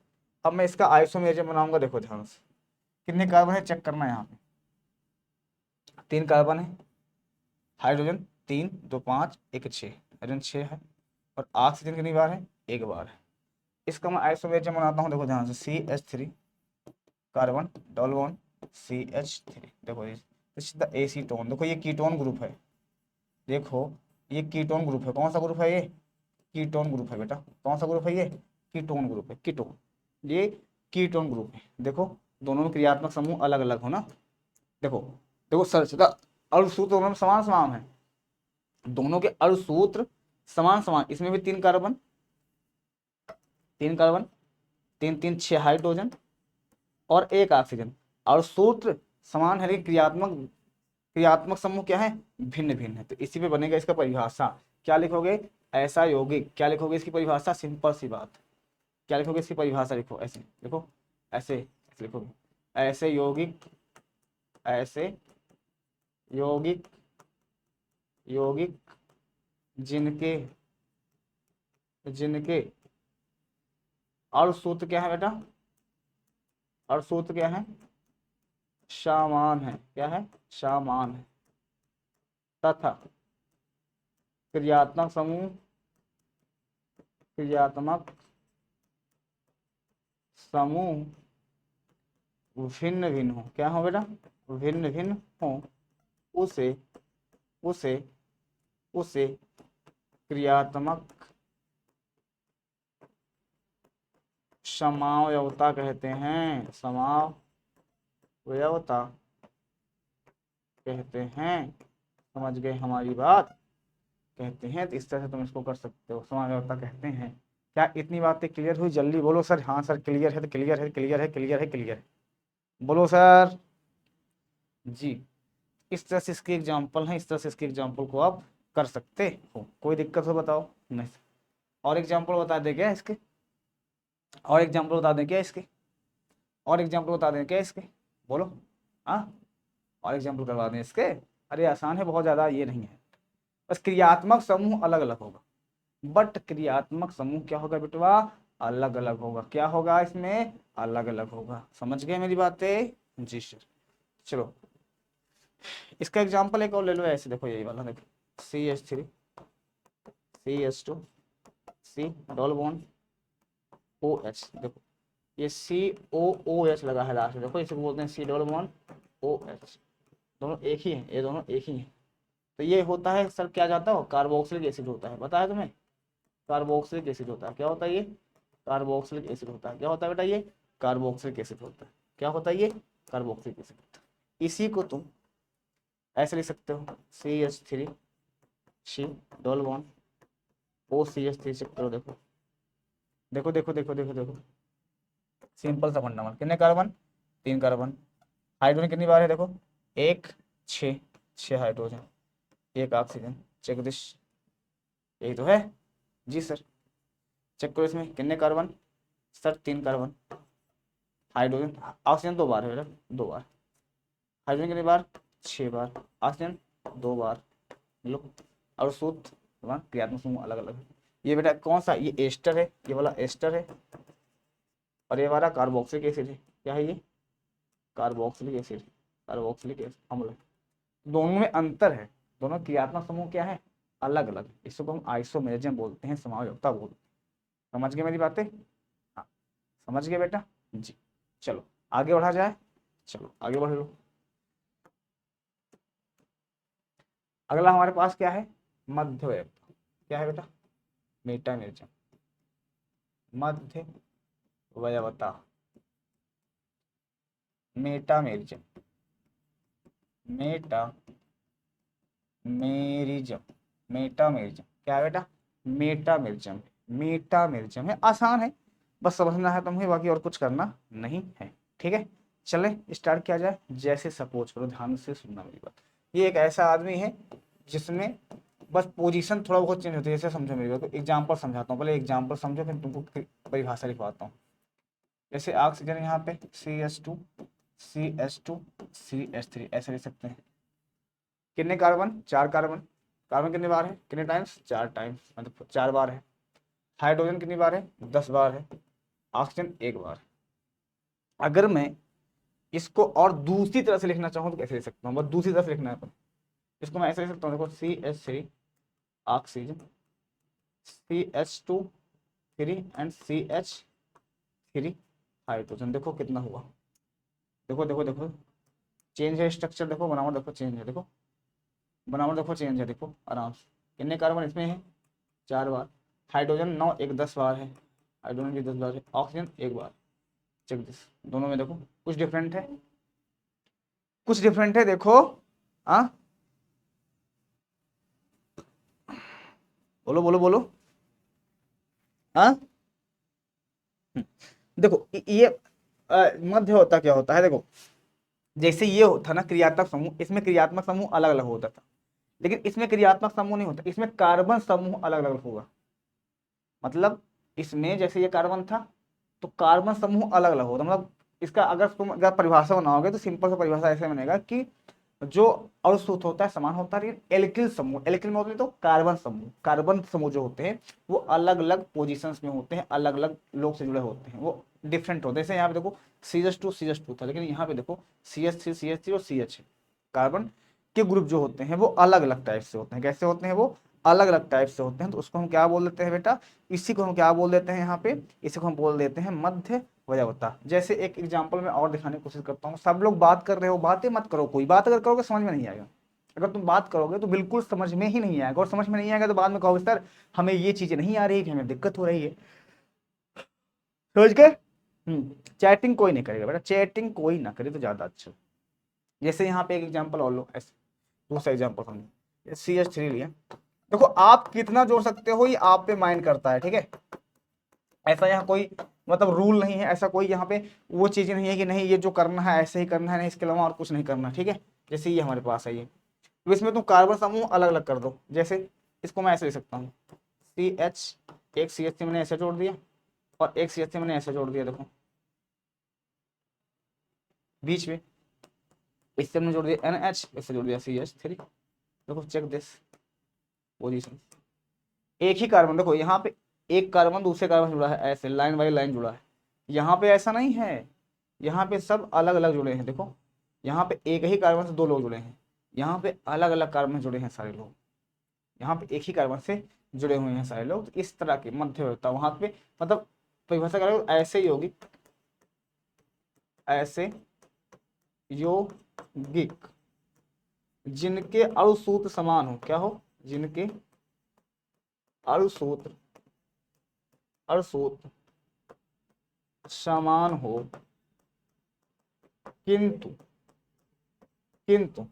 अब मैं इसका आइसोमेरिज्म बनाऊंगा, देखो ध्यान से, कितने कार्बन है चेक करना है। यहाँ पे 3 कार्बन है, हाइड्रोजन 3 2 5 1 6, हाइड्रोजन 6 है, और ऑक्सीजन कितनी बार है, 1 बार है। इसका मैं आइसोमेरिज्म बनाता हूँ, देखो ध्यान से, CH3 carbon double bond CH3, देखो दिस द एसीटोन, देखो ये कीटोन ग्रुप है, देखो ये कीटोन ग्रुप है, कौन सा ग्रुप है ये, कीटोन ग्रुप है बेटा, कौन सा ग्रुप है ये, कीटोन ग्रुप है, कीटोन, ये कीटोन ग्रुप है। देखो दोनों में क्रियात्मक समूह अलग अलग हो ना, देखो देखो सर अणु सूत्र दोनों में समान समान है, दोनों के अणु सूत्र समान समान, इसमें भी 3 कार्बन 3 कार्बन 3 3 6 हाइड्रोजन और 1 ऑक्सीजन, और सूत्र समान है, लेकिन क्रियात्मक समूह क्या है, भिन्न भिन्न है। तो इसी पे बनेगा इसका परिभाषा, क्या लिखोगे, ऐसा यौगिक, क्या लिखोगे इसकी परिभाषा, सिंपल सी बात, क्या लिखोगे इसकी परिभाषा, लिखो ऐसे, देखो ऐसे लिखोगे, ऐसे यौगिक, ऐसे यौगिक, यौगिक जिनके जिनके और सूत्र क्या है बेटा, और सूत्र क्या है, समान है, क्या है, समान है, तथा क्रियात्मक समूह, क्रियात्मक समूह भिन्न भिन्न हो, क्या हो बेटा, भिन्न भिन्न हो, उसे उसे उसे क्रियात्मक समावयवता कहते हैं, समावयवता कहते हैं, समझ गए हमारी बात, कहते हैं। तो इस तरह से तुम इसको कर सकते हो, समावयवता कहते हैं। क्या इतनी बातें क्लियर हुई, जल्दी बोलो सर, हाँ सर क्लियर है, तो क्लियर है, क्लियर है, क्लियर है, क्लियर है, बोलो सर जी। इस तरह से इसके एग्जाम्पल हैं, इस तरह से इसके एग्जाम्पल को आप कर सकते हो, कोई दिक्कत हो बताओ, नहीं। और एग्जाम्पल बता दें क्या इसके, और एग्जाम्पल बता दें क्या इसके, और एग्जाम्पल बता दें क्या इसके, बोलो, हाँ और एग्जाम्पल करवा दें इसके, अरे आसान है बहुत ज़्यादा, ये नहीं है, बस क्रियात्मक समूह अलग अलग होगा, बट क्रियात्मक समूह क्या होगा बेटवा, अलग अलग होगा, क्या होगा इसमें, अलग अलग होगा, समझ गए मेरी बातें जी सर। चलो इसका एग्जाम्पल एक और ले लो, ऐसे देखो यही वाला, देखो CH3 CH2 C double bond OH, देखो ये COOH लगा है लास्ट में, देखो इसे बोलते हैं C डबल बॉन्ड OH, दोनों एक ही है, ये दोनों एक ही है। तो ये होता है सर, क्या जाता है, कार्बोक्सिलिक एसिड होता है, पता है तुम्हें, कार्बोक्सिलिक एसिड होता है, क्या होता है ये, कार्बोक्सिलिक एसिड होता है, क्या होता है बेटा ये, कार्बोक्सिलिक एसिड होता है, क्या होता है ये, कार्बोक्सिलिक एसिड होता है। इसी को तुम ऐसे लिख सकते हो, CH3 C double bond OCH3 check करो, देखो देखो देखो देखो देखो देखो, सिंपल सा फंडामेंटल, कितने कार्बन, 3 कार्बन, हाइड्रोजन कितनी बार है, देखो 1 6 हाइड्रोजन, 1 ऑक्सीजन, चेक दिस, यही तो है जी सर, चेक करो इसमें कितने carbon, sir 3 carbon, hydrogen, oxygen 2 बार है बेटा, 2 बार, हाइड्रोजन कितनी बार, 6 बार, ऑक्सीजन 2 बार, लो, और सूत्र क्रियात्मक समूह अलग अलग है। ये बेटा कौन सा, ये एस्टर है, ये वाला एस्टर है, और ये वाला कार्बोक्सिलिक एसिड है, क्या है ये, कार्बोक्सिलिक एसिड, कार्बोक्सिलिक अम्ल, दोनों में अंतर है, दोनों क्रियात्मक समूह क्या है, अलग अलग, इसको हम आइसोमेरिज्म बोलते हैं, समावयवता बोलते हैं। समझ गए मेरी बातें, हाँ समझ गए बेटा जी। चलो आगे बढ़ा जाए, चलो आगे बढ़ लो। अगला हमारे पास क्या है, मध्यवयवता, क्या है बेटा, मेटामेरिज्म, मध्यवयवता, मेटामेरिज्म, मेटामेरिज्म, मेटामेरिज्म क्या है बेटा, मेटामेरिज्म, मेटामेरिज्म है, आसान है, बस समझना है तुम्हें, बाकी और कुछ करना नहीं है, ठीक है। चले स्टार्ट किया जाए, जैसे सपोज करो, ध्यान से सुनना मेरी बात, ये एक ऐसा आदमी है जिसमें बस पोजीशन थोड़ा बहुत चेंज होती है, जैसे समझो मेरी बात, तो एग्जाम्पल समझाता हूँ, पहले एग्जाम्पल समझो फिर तुमको परिभाषा लिखवाता हूँ। जैसे ऑक्सीजन यहाँ पे CH2 CH2 CH3 ऐसे लिख सकते हैं, कितने कार्बन, 4 कार्बन, कार्बन कितने बार है, कितने टाइम्स, 4 टाइम्स, मतलब 4 बार है। हाइड्रोजन कितनी बार है, 10 बार है। ऑक्सीजन 1 बार। अगर मैं इसको और दूसरी तरह से लिखना चाहूँ तो कैसे लिख सकता हूँ, बस दूसरी तरह से लिखना है तो इसको मैं ऐसे लिख सकता हूँ, देखो CH3 oxygen CH2 3 and CH3 hydrogen. देखो कितना हुआ, देखो देखो देखो चेंज है स्ट्रक्चर, देखो बनावट देखो चेंज है, देखो बनावट देखो चेंज है, देखो आराम से। कितने कार्बन इसमें है, 4 बार। हाइड्रोजन 9 1 10 बार है, हाइड्रोजन की 10 बार है, ऑक्सीजन 1 बार। चेक दिस, दोनों में देखो कुछ डिफरेंट है, कुछ डिफरेंट है, देखो। हाँ बोलो बोलो बोलो। हाँ देखो ये मध्य होता क्या होता है, देखो जैसे ये होता ना क्रियात्मक समूह, इसमें क्रियात्मक समूह अलग अलग होता था, लेकिन इसमें क्रियात्मक समूह नहीं होता, इसमें कार्बन समूह अलग अलग होगा। मतलब इसमें जैसे ये कार्बन था तो कार्बन समूह अलग अलग होता, मतलब इसका अगर तुम अगर परिभाषा बनाओगे तो सिंपल सा परिभाषा ऐसे बनेगा कि जो अणुसूत्र होता है समान होता है, लेकिन एल्किल समूह, एल्किल में होते हैं तो कार्बन समूह, कार्बन समूह जो होते हैं वो अलग अलग पोजीशंस में होते हैं, अलग अलग लोग से जुड़े होते हैं, वो डिफरेंट होते हैं। जैसे यहाँ पे देखो CH2 था, लेकिन यहाँ पे देखो CH3 और CH है। कार्बन के ग्रुप जो होते हैं वो अलग अलग टाइप से होते हैं, कैसे होते हैं वो अलग अलग टाइप से होते हैं, तो उसको हम क्या बोल देते हैं बेटा, इसी को हम क्या बोल देते हैं यहाँ पे, इसी को हम बोल देते हैं मध्य वयवता। जैसे एक एग्जांपल में और दिखाने की कोशिश करता हूँ, सब लोग बात कर रहे हो, बातें मत करो, कोई बात अगर करोगे समझ में नहीं आएगा, अगर तुम बात करोगे तो बिल्कुल समझ में ही नहीं आएगा, और समझ में नहीं आएगा तो बाद में कहोगे सर हमें ये चीजें नहीं आ रही है, हमें दिक्कत हो रही है, समझ गए। चैटिंग कोई नहीं करेगा बेटा, चैटिंग कोई ना करे तो ज्यादा अच्छा। जैसे यहाँ पे एक एग्जाम्पल और लो, ऐसे दूसरा एग्जाम्पल समझो, CH3 लिया, देखो आप कितना जोड़ सकते हो ये आप पे माइंड करता है, ठीक है। ऐसा यहाँ कोई मतलब रूल नहीं है, ऐसा कोई यहाँ पे वो चीज़ नहीं है कि नहीं ये जो करना है ऐसे ही करना है, नहीं इसके अलावा और कुछ नहीं करना, ठीक है। जैसे ये हमारे पास है ये, तो इसमें तुम कार्बन समूह अलग अलग कर दो, जैसे इसको मैं ऐसे लिख सकता हूँ CH, एक CH मैंने ऐसे जोड़ दिया और एक CH मैंने ऐसे जोड़ दिया, देखो बीच में इससे हमने जोड़ दिया NH, इससे जोड़ दिया CH3, देखो चेक दिस पोजीशन। एक ही कार्बन, देखो यहाँ पे एक कार्बन दूसरे कार्बन जुड़ा है, ऐसे लाइन बाई लाइन जुड़ा है, यहाँ पे ऐसा नहीं है, यहाँ पे सब अलग अलग जुड़े हैं, देखो यहाँ पे एक ही कार्बन से 2 लोग जुड़े हैं, यहाँ पे अलग अलग कार्बन जुड़े हैं सारे लोग, यहाँ पे एक ही कार्बन से जुड़े हुए हैं सारे लोग, तो इस तरह की मध्यवर्ती वहां पे मतलब परिभाषा करें ऐसे ही होगी, ऐसे यौगिक जिनके अणुसूत्र समान हो, क्या हो, जिनके अणुसूत्र अणुसूत्र समान हो, किंतु किंतु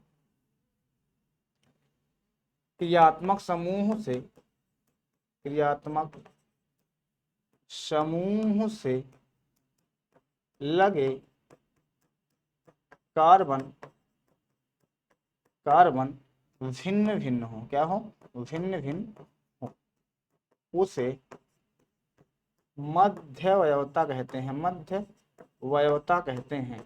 क्रियात्मक समूह से, क्रियात्मक समूह से लगे कार्बन, कार्बन भिन्न भिन्न हो, क्या हो, भिन्न भिन्न हो, उसे मध्यवयवता कहते हैं, मध्यवयवता कहते हैं,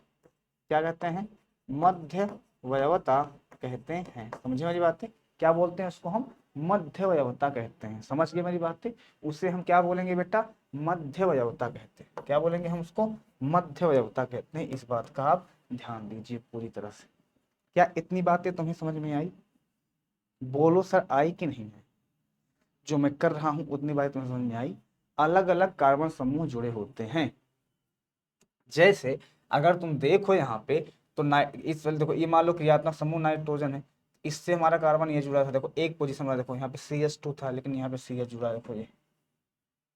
क्या कहते हैं, मध्यवयवता कहते हैं। समझे मेरी बातें, क्या बोलते हैं उसको हम, मध्यवयवता कहते हैं, समझ गए मेरी बातें। उसे हम क्या बोलेंगे बेटा, मध्यवयवता कहते हैं, क्या बोलेंगे हम उसको, मध्यवयवता कहते हैं। इस बात का आप ध्यान दीजिए पूरी तरह से। क्या इतनी बातें तुम्हें समझ में आई, बोलो सर आई कि नहीं है, जो मैं कर रहा हूं उतनी बातें तुम्हें समझ में आई। अलग अलग कार्बन समूह जुड़े होते हैं, जैसे अगर तुम देखो यहाँ पे तो इस वाले देखो, ये मान लो क्रियात्मक समूह नाइट्रोजन है, इससे हमारा कार्बन ये जुड़ा था, देखो एक पोजीशन में, देखो यहाँ पे CH2 था लेकिन यहाँ पे CH जुड़ा है, देखो ये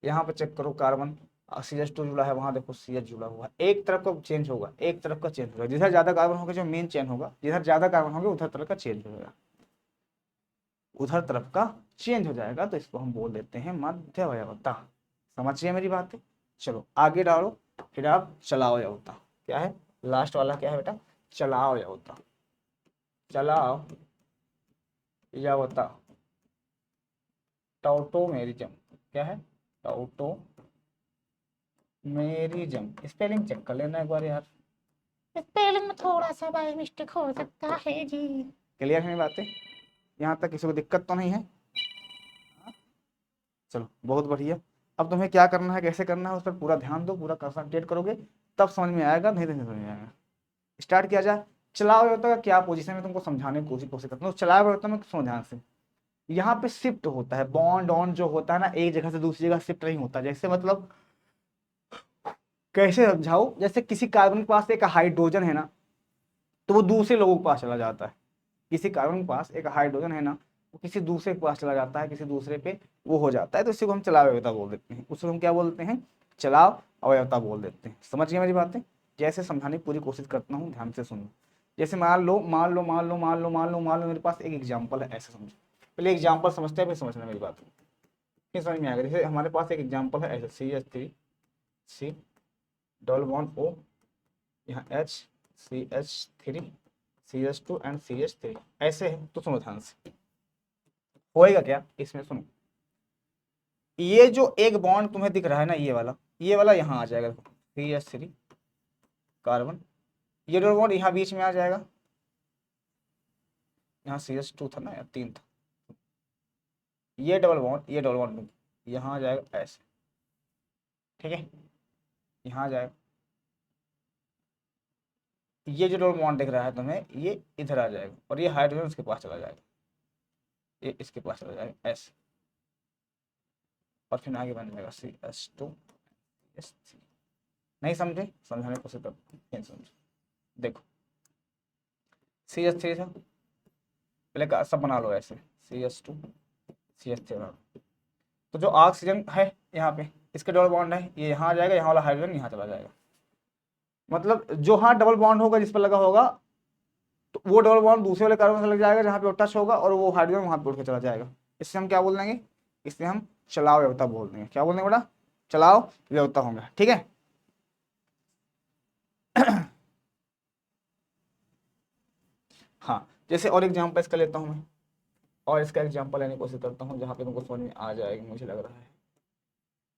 यहाँ पे चेक करो कार्बन CH2 जुड़ा है, वहां देखो CH जुड़ा हुआ है, एक तरफ का चेंज होगा, एक तरफ का चेंज होगा, जिधर ज्यादा कार्बन होगा जो मेन चेंज होगा, जिधर ज्यादा कार्बन होगा उधर तरफ का चेंज होगा, उधर तरफ का चेंज हो जाएगा, तो इसको हम बोल देते हैं मध्यवयवता। समझिए मेरी बात। चलो आगे डालो, फिर आप चलाओ यवता, क्या है लास्ट वाला, क्या है बेटा, चलाओ यवता, चलाओ यवता, टॉटोमेरिज्म, क्या है, टॉटोमेरिज्म। स्पेलिंग चेक कर लेना एक बार यार, स्पेलिंग में थोड़ा सा बाय मिस्टेक हो सकता है जी। क्लियर है बातें, यहाँ तक किसी को दिक्कत तो नहीं है। चलो बहुत बढ़िया। अब तुम्हें क्या करना है, कैसे करना है, उस पर पूरा ध्यान दो, पूरा कंसंट्रेट करोगे तब समझ में आएगा, नहीं तो नहीं समझ में आएगा। स्टार्ट किया जाए। चलाओ होता है क्या पोजीशन में तुमको समझाने की कोशिश करता हूँ, चलाओ होता है मैं सुनो ध्यान से। यहाँ पे शिफ्ट होता है, बॉन्ड ऑन जो होता है ना, एक जगह से दूसरी जगह शिफ्ट नहीं होता। जैसे मतलब कैसे समझाओ, जैसे किसी कार्बन के पास एक हाइड्रोजन है ना, तो वो दूसरे लोगों के पास चला जाता है। किसी कार्बन के पास एक हाइड्रोजन है ना, वो किसी दूसरे के पास चला जाता है, किसी दूसरे पे वो हो जाता है, तो इसी को हम चलाव अवयवता बोल देते हैं। उसको हम क्या बोलते हैं, चलाव अवयवता बोल देते हैं। समझ गए मेरी बातें? जैसे समझाने की पूरी कोशिश करता हूँ, ध्यान से सुनो। जैसे मान लो मेरे पास एक एग्जाम्पल है, ऐसे समझो। पहले एग्जाम्पल समझते हैं, फिर समझना मेरी बात, फिर समझ में आएगा। जैसे हमारे पास एक एग्जाम्पल है ऐसे, CH3 C double bond O, यहाँ HCH3 CH2 एंड CH3, ऐसे है। तो सुनो ध्यान से, होएगा क्या इसमें, सुनो। ये जो एक बॉन्ड तुम्हें दिख रहा है ना, ये वाला यहाँ आ जाएगा, CH3 कार्बन, ये डबल बॉन्ड यहाँ बीच में आ जाएगा, यहाँ CH2 था ना, या 3 था, ये डबल बॉन्ड यहाँ आ जाएगा ऐसे, ठीक है, यहाँ आ जाएगा। ये जो डबल बॉन्ड दिख रहा है तुम्हें, ये इधर आ जाएगा, और ये हाइड्रोजन उसके पास चला जाएगा, ये इसके पास चला जाएगा ऐसे, और फिर आगे बन जाएगा CH2 नहीं समझे, समझाने की कोशिश करो, नहीं समझे। देखो CH3 था, पहले का सब बना लो ऐसे, CH2 CH3 बना लो। तो जो ऑक्सीजन है यहाँ पे, इसके डबल बॉन्ड है, ये यहाँ आ जाएगा, यहाँ वाला हाइड्रोजन यहाँ चला जाएगा। मतलब जो हाँ डबल बॉन्ड होगा जिस पर लगा होगा, तो वो डबल बॉन्ड दूसरे वाले कार्बन से लग जाएगा जहाँ पे टच होगा, और वो हाइड्रोजन वहाँ पे उठ के चला जाएगा। इससे हम क्या बोल देंगे, इससे हम चलाव व्यवस्था बोल देंगे। क्या बोल देंगे बेटा, चलाव व्यवस्था होंगे, ठीक है। हाँ, जैसे और एग्जाम्पल इसका लेता हूँ मैं, और इसका एग्जाम्पल लेने की कोशिश करता हूँ जहाँ पे तुमको समझ में आ जाएगी, मुझे लग रहा है।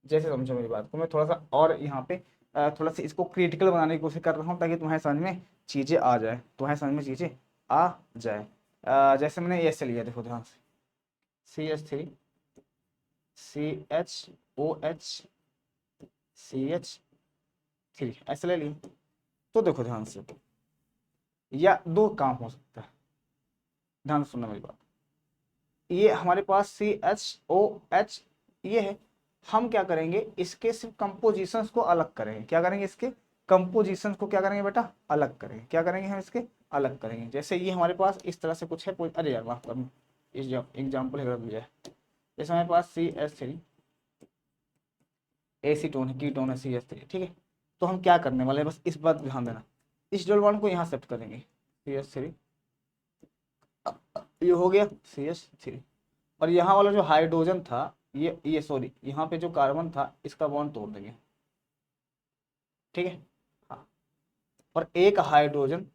जैसे समझो मेरी बात को, मैं थोड़ा सा और यहाँ पे थोड़ा सा इसको क्रिटिकल बनाने की कोशिश कर रहा हूँ, ताकि तुम्हारे समझ में चीज़ें आ जाए, तुम्हारे समझ में चीज़ें आ जाए। जैसे मैंने ऐसे लिया, देखो ध्यान से, CH3 CHOH CH3 ऐसे ले लिए। तो देखो ध्यान से, या दो काम हो सकता है, ध्यान से सुनना मेरी बात। ये हमारे पास CHOH ये है, हम क्या करेंगे, इसके सिर्फ कंपोजिशंस को अलग करेंगे। क्या करेंगे, इसके कंपोजिशंस को क्या करेंगे बेटा, अलग करेंगे। क्या करेंगे हम, इसके अलग करेंगे। जैसे ये हमारे पास इस तरह से कुछ है, अरे यार माफ करना, इस एग्जाम्पल है दिया है। जैसे हमारे पास CH3 एसीटोन है, कीटोन है CH3, ठीक है। तो हम क्या करने वाले हैं, बस इस बात ध्यान देना, इस डबल बॉन्ड को यहाँ शिफ्ट करेंगे, CH3 ये हो गया CH3, और यहाँ वाला जो हाइड्रोजन था, ये सॉरी, यहाँ पे जो कार्बन था, इसका बॉन्ड तोड़ देंगे, ठीक है। हाँ, और एक हाइड्रोजन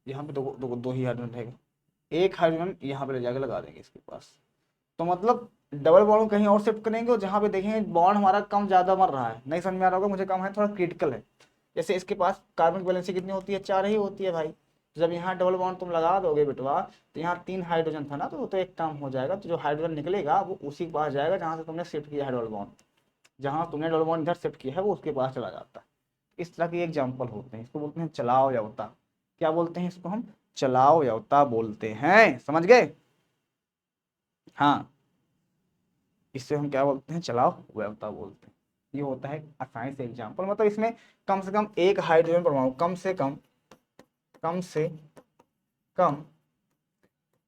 यहाँ पे, दो ही हाइड्रोजन रहेगा, एक हाइड्रोजन यहाँ पे ले जाकर लगा देंगे इसके पास। तो मतलब डबल बॉन्ड कहीं और शिफ्ट करेंगे, और जहाँ पे देखेंगे बॉन्ड हमारा कम ज्यादा मर रहा है, नहीं समझ में आ रहा होगा मुझे, कम है, थोड़ा क्रिटिकल है। जैसे इसके पास कार्बन की वैलेंसी कितनी होती है, 4 ही होती है भाई। तो जब यहाँ डबल बॉन्ड तुम लगा दोगे बेटवा, तो यहाँ 3 हाइड्रोजन था ना, तो वो तो एक काम हो जाएगा। तो जो हाइड्रोजन निकलेगा वो उसी के पास जाएगा जहाँ से तुमने शिफ्ट किया है डबल बॉन्ड, जहाँ तुमने डबल बॉन्ड इधर शिफ्ट किया है वो उसके पास चला जाता है। इस तरह के एग्जाम्पल होते हैं, इसको बोलते हैं चलाव यावता। क्या बोलते हैं इसको हम, चलाव यावता बोलते हैं, समझ गए। हाँ, इससे हम क्या बोलते हैं, चलाव व्यवस्था बोलते हैं। ये होता है आसानी से एग्जाम्पल, मतलब इसमें कम से कम एक हाइड्रोजन परमाणु, कम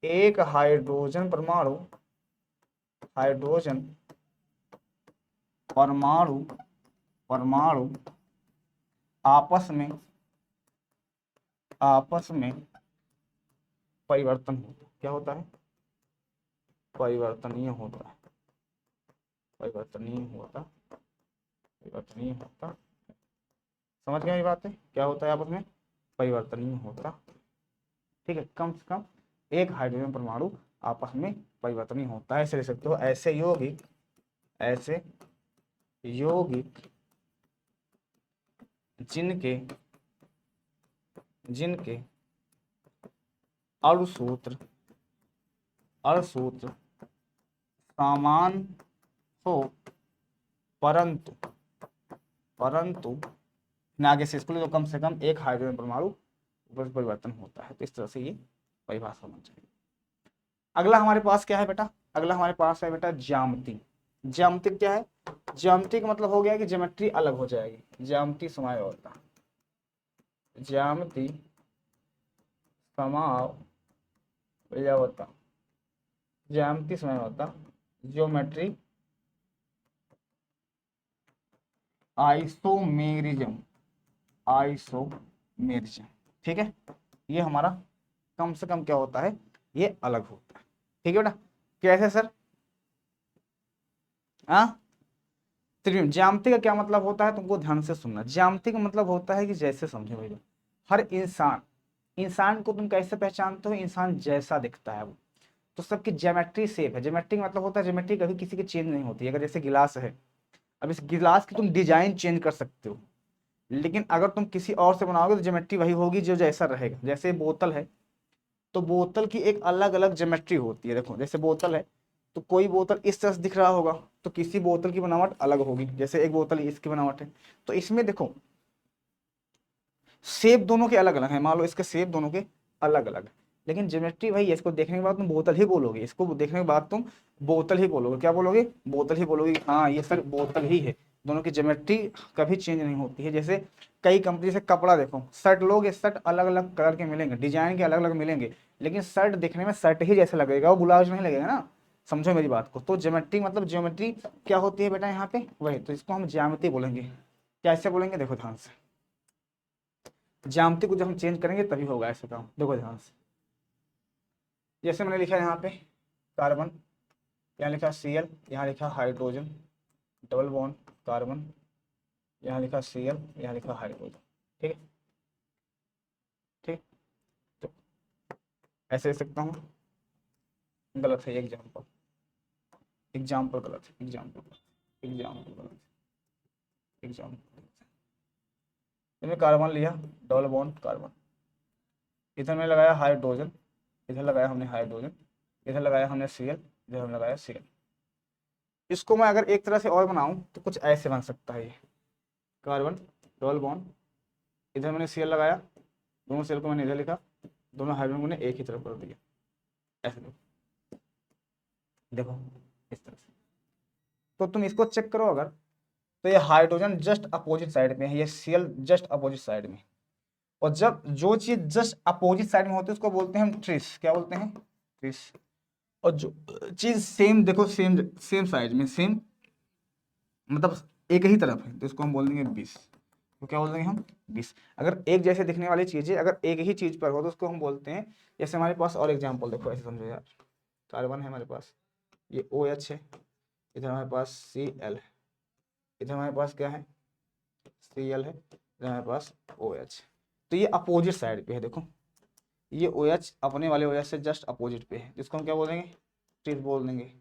एक हाइड्रोजन परमाणु, हाइड्रोजन परमाणु परमाणु आपस में परिवर्तन होता है। क्या होता है, परिवर्तनीय होता है, परिवर्तनीय होता, परिवर्तनीय होता। समझ गए ये बातें, क्या होता है आपस में, परिवर्तनीय होता, ठीक है। कम से कम एक हाइड्रोजन परमाणु आपस में परिवर्तनीय होता है, ऐसे लिख सकते हो। ऐसे यौगिक जिनके जिनके अणुसूत्र अणुसूत्र समान हो, परंतु आगे से इसको तो कम से कम एक हाइड्रोजन परमाणु ऊपर परिवर्तन होता है। तो इस तरह से ये परिभाषा होना चाहिए। अगला हमारे पास क्या है बेटा, अगला हमारे पास है बेटा ज्यामिति। ज्यामिति क्या है? ज्यामिति का मतलब हो गया कि ज्योमेट्री अलग हो जाएगी। ज्यामिति समाय होता, ज्यामिति समावयवता, ज्यामिति समय होता, ज्योमेट्री आइसोमेरिज्म, आइसोमेरिज्म, ठीक है। ये हमारा कम से कम क्या होता है, ये अलग होता है, ठीक है बेटा। कैसे सर? हाँ, ज्यामिति का क्या मतलब होता है, तुमको ध्यान से सुनना। ज्यामिति का मतलब होता है कि जैसे, समझे भैया, हर इंसान, इंसान को तुम कैसे पहचानते हो? इंसान जैसा दिखता है वो, तो सबकी ज्योमेट्री सेम है। ज्योमेट्री का मतलब होता है, ज्योमेट्री कभी किसी की चेंज नहीं होती। अगर जैसे गिलास है, अब इस गिलास की तुम डिजाइन चेंज कर सकते हो, लेकिन अगर तुम किसी और से बनाओगे तो ज्योमेट्री वही होगी जो जैसा रहेगा। जैसे बोतल है, तो बोतल की एक अलग अलग ज्योमेट्री होती है। देखो जैसे बोतल है, तो कोई बोतल इस तरह से दिख रहा होगा, तो किसी बोतल की बनावट अलग होगी। जैसे एक बोतल इसकी बनावट है, तो इसमें देखो शेप दोनों के अलग अलग है। मान लो इसके शेप दोनों के अलग अलग है, लेकिन ज्योमेट्री वही है। इसको देखने के बाद तुम बोतल ही बोलोगे, इसको देखने के बाद तुम बोतल ही बोलोगे। क्या बोलोगे? बोतल ही बोलोगे। हाँ ये सर बोतल ही है। दोनों की ज्योमेट्री कभी चेंज नहीं होती है। जैसे कई कंपनी से कपड़ा देखो, शर्ट लोगे, शर्ट अलग अलग कलर के मिलेंगे, डिजाइन के अलग अलग मिलेंगे, लेकिन शर्ट दिखने में शर्ट ही जैसा लगेगा, वो ब्लाउज नहीं लगेगा ना। समझो मेरी बात को। तो ज्योमेट्री मतलब ज्योमेट्री क्या होती है बेटा यहाँ पे, वही। तो इसको हम ज्यामिति बोलेंगे। कैसे बोलेंगे? देखो ध्यान से, ज्यामिति को जब हम चेंज करेंगे तभी होगा ऐसा काम। देखो ध्यान से, जैसे मैंने लिखा है यहाँ पे कार्बन, यहाँ लिखा Cl, यहाँ लिखा हाइड्रोजन, डबल बॉन्ड कार्बन, यहाँ लिखा Cl, यहाँ लिखा हाइड्रोजन, ठीक है। ठीक, तो ऐसे लिख सकता हूँ। गलत है एग्जाम्पल, एग्जाम्पल गलत है, एग्जाम्पल, एग्जाम्पल गलत है, एग्जाम्पल। इसमें कार्बन लिया, डबल बॉन्ड कार्बन, इधर में लगाया हाइड्रोजन, इधर लगाया हमने हाइड्रोजन, इधर लगाया हमने Cl, इधर हमने लगाया Cl। इसको मैं अगर एक तरह से और बनाऊं तो कुछ ऐसे बन सकता है। ये कार्बन डबल बॉन्ड, इधर मैंने Cl लगाया, दोनों सेल को मैंने इधर लिखा, दोनों हाइड्रोजन को मैंने एक ही तरफ कर दिया। ऐसे देखो इस तरह से। तो तुम इसको चेक करो अगर, तो ये हाइड्रोजन जस्ट अपोजिट साइड में है, ये Cl जस्ट अपोजिट साइड में। और जब जो चीज जस्ट अपोजिट साइड में होती है उसको बोलते हैं हम ट्रिस। क्या बोलते हैं? ट्रिस। और जो चीज सेम, देखो सेम सेम साइड में, सेम मतलब एक ही तरफ है, तो इसको हम बोल देंगे 20। तो क्या बोल देंगे हम? 20। अगर एक जैसे दिखने वाली चीजें अगर एक ही चीज पर हो तो उसको हम बोलते हैं, जैसे हमारे पास और एग्जांपल देखो, ऐसे समझो यार। कार्बन है हमारे पास, ये OH है, इधर हमारे पास Cl है, इधर हमारे पास क्या है? Cl है, इधर हमारे पास OH। तो ये अपोजिट साइड पे है। देखो ये OH अपने वाले OH से जस्ट अपोजिट पे है, जिसको हम क्या बोलेंगे? ट्रिस बोल देंगे।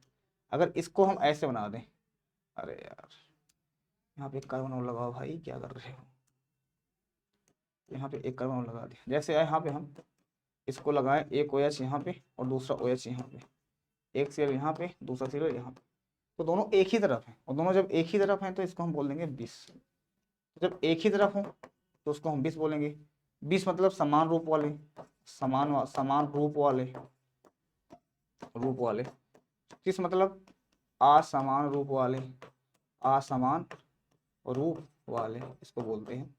अगर इसको हम ऐसे बना दें, अरे यार यहाँ पे एक कार्बन और लगाओ भाई, क्या कर रहे हो? यहाँ पे एक कार्बन और लगा दिया। जैसे यहाँ पे हम इसको लगाएं, एक OH यहाँ पे और दूसरा OH यहाँ पे, एक Cl यहाँ पे, दूसरा Cl यहाँ पे, तो दोनों एक ही तरफ है। और दोनों जब एक ही तरफ हैं तो इसको हम बोल देंगे 20। जब एक ही तरफ हो तो उसको हम 20 बोलेंगे। 20 मतलब समान रूप वाले, समान रूप वाले। 30 मतलब असमान रूप वाले, असमान रूप वाले, इसको बोलते हैं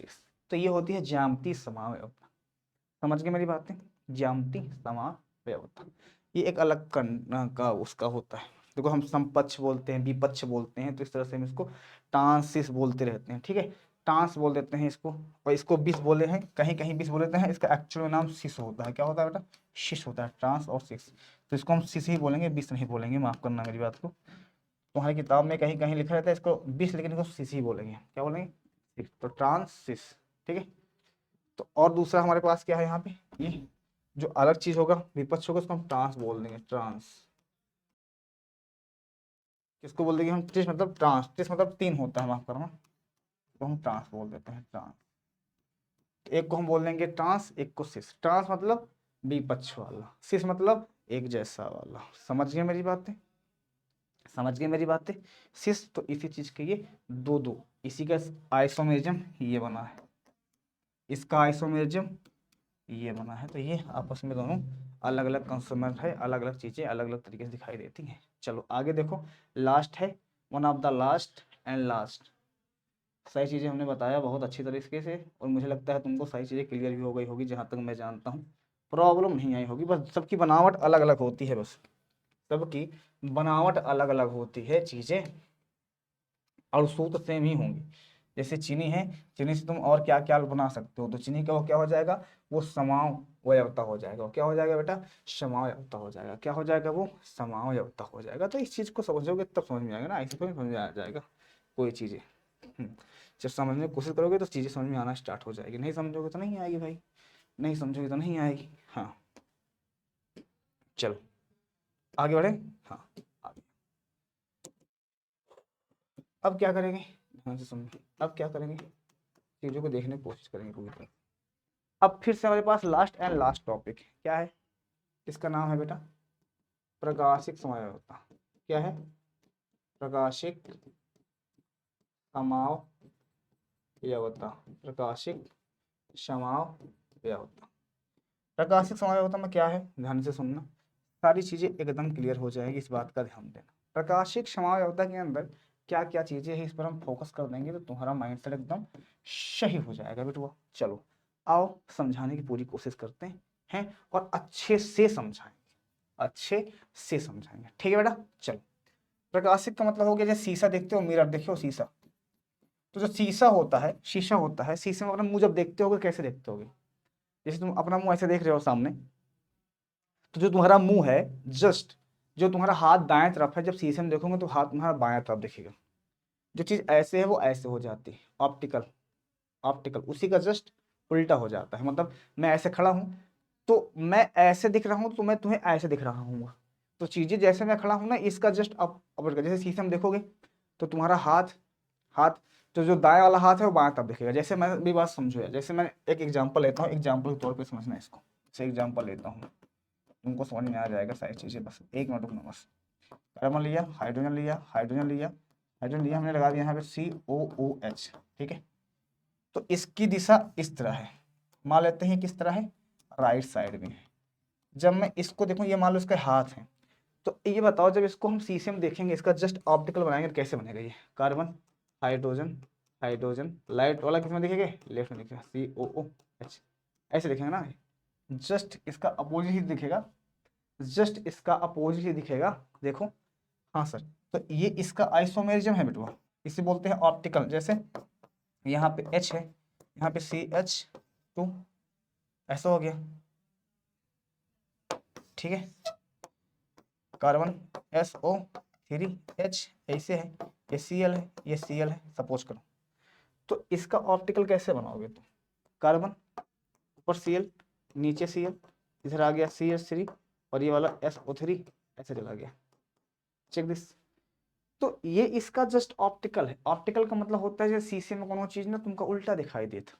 30। तो ये होती है ज्यामिति समावयवता। समझ गए मेरी बातें? ज्यामिति समावयवता ये एक अलग का उसका होता है। देखो हम समपक्ष बोलते हैं, विपक्ष बोलते हैं, तो इस तरह से हम इसको ट्रांसिस बोलते रहते हैं, ठीक है। ट्रांस बोल देते हैं इसको, और इसको बिस बोले हैं, कहीं कहीं बिस बोल देते हैं। इसका एक्चुअल नाम सिस होता है। क्या होता है बेटा? सिस होता है, ट्रांस और सिस। तो इसको हम सिस ही बोलेंगे, बिस नहीं बोलेंगे, माफ करना मेरी बात को। तुम्हारी किताब में कहीं कहीं लिखा रहता है इसको बिस, लेकिन इसको सिस ही बोलेंगे। क्या बोलेंगे? सिस। तो ट्रांस सिस, ठीक है। तो और दूसरा हमारे पास क्या है यहाँ पे, ये जो अलग चीज होगा, विपक्ष होगा, उसको हम ट्रांस बोल देंगे, ट्रांस। किसको बोल देंगे हम? ट्रिस मतलब ट्रांस, ट्रिस मतलब 3 होता है, माफ करना, तो हम ट्रांस बोल देते हैं, ट्रांस। एक को हम बोल देंगे ट्रांस, एक को सिस। ट्रांस मतलब विपक्ष वाला, सिस मतलब एक जैसा वाला। समझ गए मेरी बातें? समझ गए मेरी बातें? सिस तो इसी चीज के ये दो दो, इसी का आइसोमेरिज्म ये बना है, इसका आइसोमेरिज्म ये बना है, तो ये आपस में दोनों अलग अलग कंज्यूमर है, अलग अलग चीज़ें अलग अलग तरीके से दिखाई देती हैं। चलो आगे देखो, लास्ट है, one of the last and last. सारी चीज़ें हमने बताया बहुत अच्छी तरीके से, और मुझे लगता है तुमको सारी चीज़ें क्लियर भी हो गई होगी, जहाँ तक मैं जानता हूँ प्रॉब्लम नहीं आई होगी। बस सबकी बनावट अलग अलग होती है, बस सबकी बनावट अलग अलग होती है चीज़ें, और सूत्र सेम ही होंगी। जैसे चीनी है, चीनी से तुम और क्या क्या बना सकते हो, तो चीनी का वो क्या हो जाएगा, वो समावयवता हो जाएगा। वो क्या हो जाएगा बेटा, समावयवता हो जाएगा। क्या हो जाएगा, वो समावयवता हो जाएगा। तो इस चीज़ को समझोगे तब समझ में आएगा ना, ऐसे तो समझ में आ जाएगा कोई चीज़ें। जब समझने की कोशिश करोगे तो चीज़ें समझ में आना स्टार्ट हो जाएगी, नहीं समझोगे तो नहीं आएगी भाई, नहीं समझोगे तो नहीं आएगी। हाँ चलो आगे बढ़े। हाँ आगे। अब क्या करेंगे, ध्यान से समझो, अब क्या करेंगे, चीज़ों को देखने की कोशिश करेंगे पूरी तरह। अब फिर से हमारे पास लास्ट एंड लास्ट टॉपिक क्या है, इसका नाम है बेटा प्रकाशिक समावयवता। क्या है, प्रकाशिक समावयवता, प्रकाशिक समावयवता। प्रकाशिक समावयवता में क्या है, ध्यान से सुनना, सारी चीजें एकदम क्लियर हो जाएगी, इस बात का ध्यान देना। प्रकाशिक समावयवता के अंदर क्या क्या चीजें हैं, इस पर हम फोकस कर देंगे तो तुम्हारा माइंडसेट एकदम सही हो जाएगा बेटुआ। चलो आओ समझाने की पूरी कोशिश करते हैं और अच्छे से समझाएंगे, अच्छे से समझाएंगे, ठीक है बेटा। चलो, प्रकाशिक का मतलब हो गया, जैसे शीशा देखते हो, मिरर देखो शीशा, तो जो शीशा होता है, शीशा होता है, शीशे में अपना मुंह जब देखते होगे कैसे देखते होगे, जैसे तुम अपना मुंह ऐसे देख रहे हो सामने, तो जो तुम्हारा मुंह है, जस्ट जो तुम्हारा हाथ दाएं तरफ है, जब शीशे में देखोगे तो हाथ तुम्हारा बाएं तरफ दिखेगा। जो चीज ऐसे है वो ऐसे हो जाती है, ऑप्टिकल, ऑप्टिकल उसी का जस्ट उल्टा हो जाता है। मतलब मैं ऐसे खड़ा हूं तो मैं ऐसे दिख रहा हूं, तो मैं तुम्हें ऐसे दिख रहा हूँ। तो चीजें जैसे मैं खड़ा हूं ना, इसका जस्ट अप, जैसे शीशे में देखोगे तो तुम्हारा हाथ, हाथ तो जो दाएं वाला हाथ है वो बाएं तरफ दिखेगा। जैसे मैं भी बात समझो यार, जैसे मैं एक एग्जांपल लेता हूँ, एग्जांपल के तौर पे समझना है इसको। जैसे एग्जांपल लेता हूँ, तुमको समझ में आ जाएगा सारी चीजें, बस एक मिनट रुकना बस। कार्बन लिया, हाइड्रोजन लिया, हाइड्रोजन लिया, हाइड्रोजन लिया, हमने लगा दिया यहाँ पे COOH, ठीक है। तो इसकी दिशा इस तरह है, मान लेते हैं किस तरह है, राइट साइड में है। जब मैं इसको देखूं, ये मान लो इसके हाथ है, तो ये बताओ जब इसको हम शीशे में देखेंगे, इसका जस्ट ऑप्टिकल बनाएंगे तो कैसे बनेगा ये, कार्बन, हाइड्रोजन, हाइड्रोजन, लाइट वाला किस में दिखेगा, लेफ्ट में दिखेगा, COOH, ऐसे दिखेगा ना, जस्ट इसका अपोजिट ही दिखेगा, जस्ट इसका अपोजिट ही दिखेगा, देखो। हाँ सर, तो ये इसका आइसोमेरिज्म है बेटवा, इसे बोलते हैं ऑप्टिकल। जैसे यहाँ पे H है, यहाँ पे CH2, ऐसा हो गया, ठीक है। कार्बन SO3H, ऐसे है, ये Cl है, ये Cl है, सपोज करो। तो इसका ऑप्टिकल कैसे बनाओगे तुम, कार्बन ऊपर Cl, नीचे Cl, इधर आ गया CH3, और ये वाला SO3 ऐसे चला गया, चेक दिस। तो ये इसका जस्ट ऑप्टिकल है। ऑप्टिकल का मतलब होता है जैसे शीशे में कोनो चीज ना तुमको उल्टा दिखाई देता,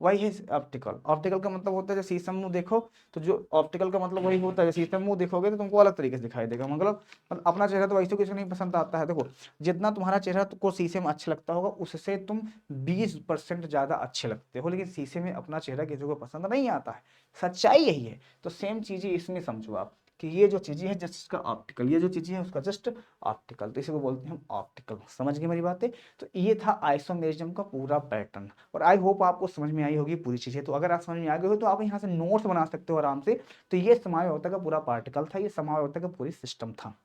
वही है ऑप्टिकल। ऑप्टिकल का मतलब होता है जब शीशे में मुंह देखो, तो जो ऑप्टिकल का मतलब वही होता है, शीशे में मुंह देखोगे तो तुमको अलग तरीके से दिखाई देगा। मतलब अपना चेहरा तो वैसे किसी को नहीं पसंद आता है। देखो, जितना तुम्हारा चेहरा को शीशे में अच्छा लगता होगा, उससे तुम 20% ज्यादा अच्छे लगते हो, लेकिन शीशे में अपना चेहरा किसी को पसंद नहीं आता है, सच्चाई यही है। तो सेम चीजें इसमें समझो आप, कि ये जो चीजें है जस्ट इसका ऑप्टिकल, ये जो चीजें है उसका जस्ट ऑप्टिकल, तो इसी को बोलते हैं हम ऑप्टिकल। समझ गए मेरी बातें। तो ये था आइसोमेरिज्म का पूरा पैटर्न, और आई होप आपको समझ में आई होगी पूरी चीजें। तो अगर आप समझ में आ गए हो तो आप यहाँ से नोट्स बना सकते हो आराम से। तो ये समावयवता का पूरा पार्टिकल था, ये समावयवता का पूरी सिस्टम था।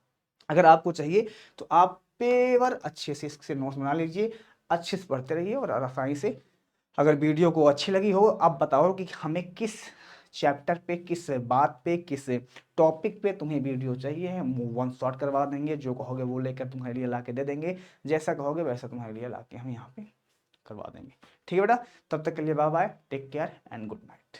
अगर आपको चाहिए तो आप पेवर अच्छे से इससे नोट्स बना लीजिए, अच्छे से पढ़ते रहिए और आसानी से। अगर वीडियो को अच्छी लगी हो, आप बताओ कि हमें किस चैप्टर पे, किस बात पे, किस टॉपिक पे तुम्हें वीडियो चाहिए, हम मूव वन शॉट करवा देंगे, जो कहोगे वो लेकर तुम्हारे लिए ला के दे देंगे, जैसा कहोगे वैसा तुम्हारे लिए ला के हम यहाँ पे करवा देंगे, ठीक है बेटा। तब तक के लिए bye bye, take care and good night.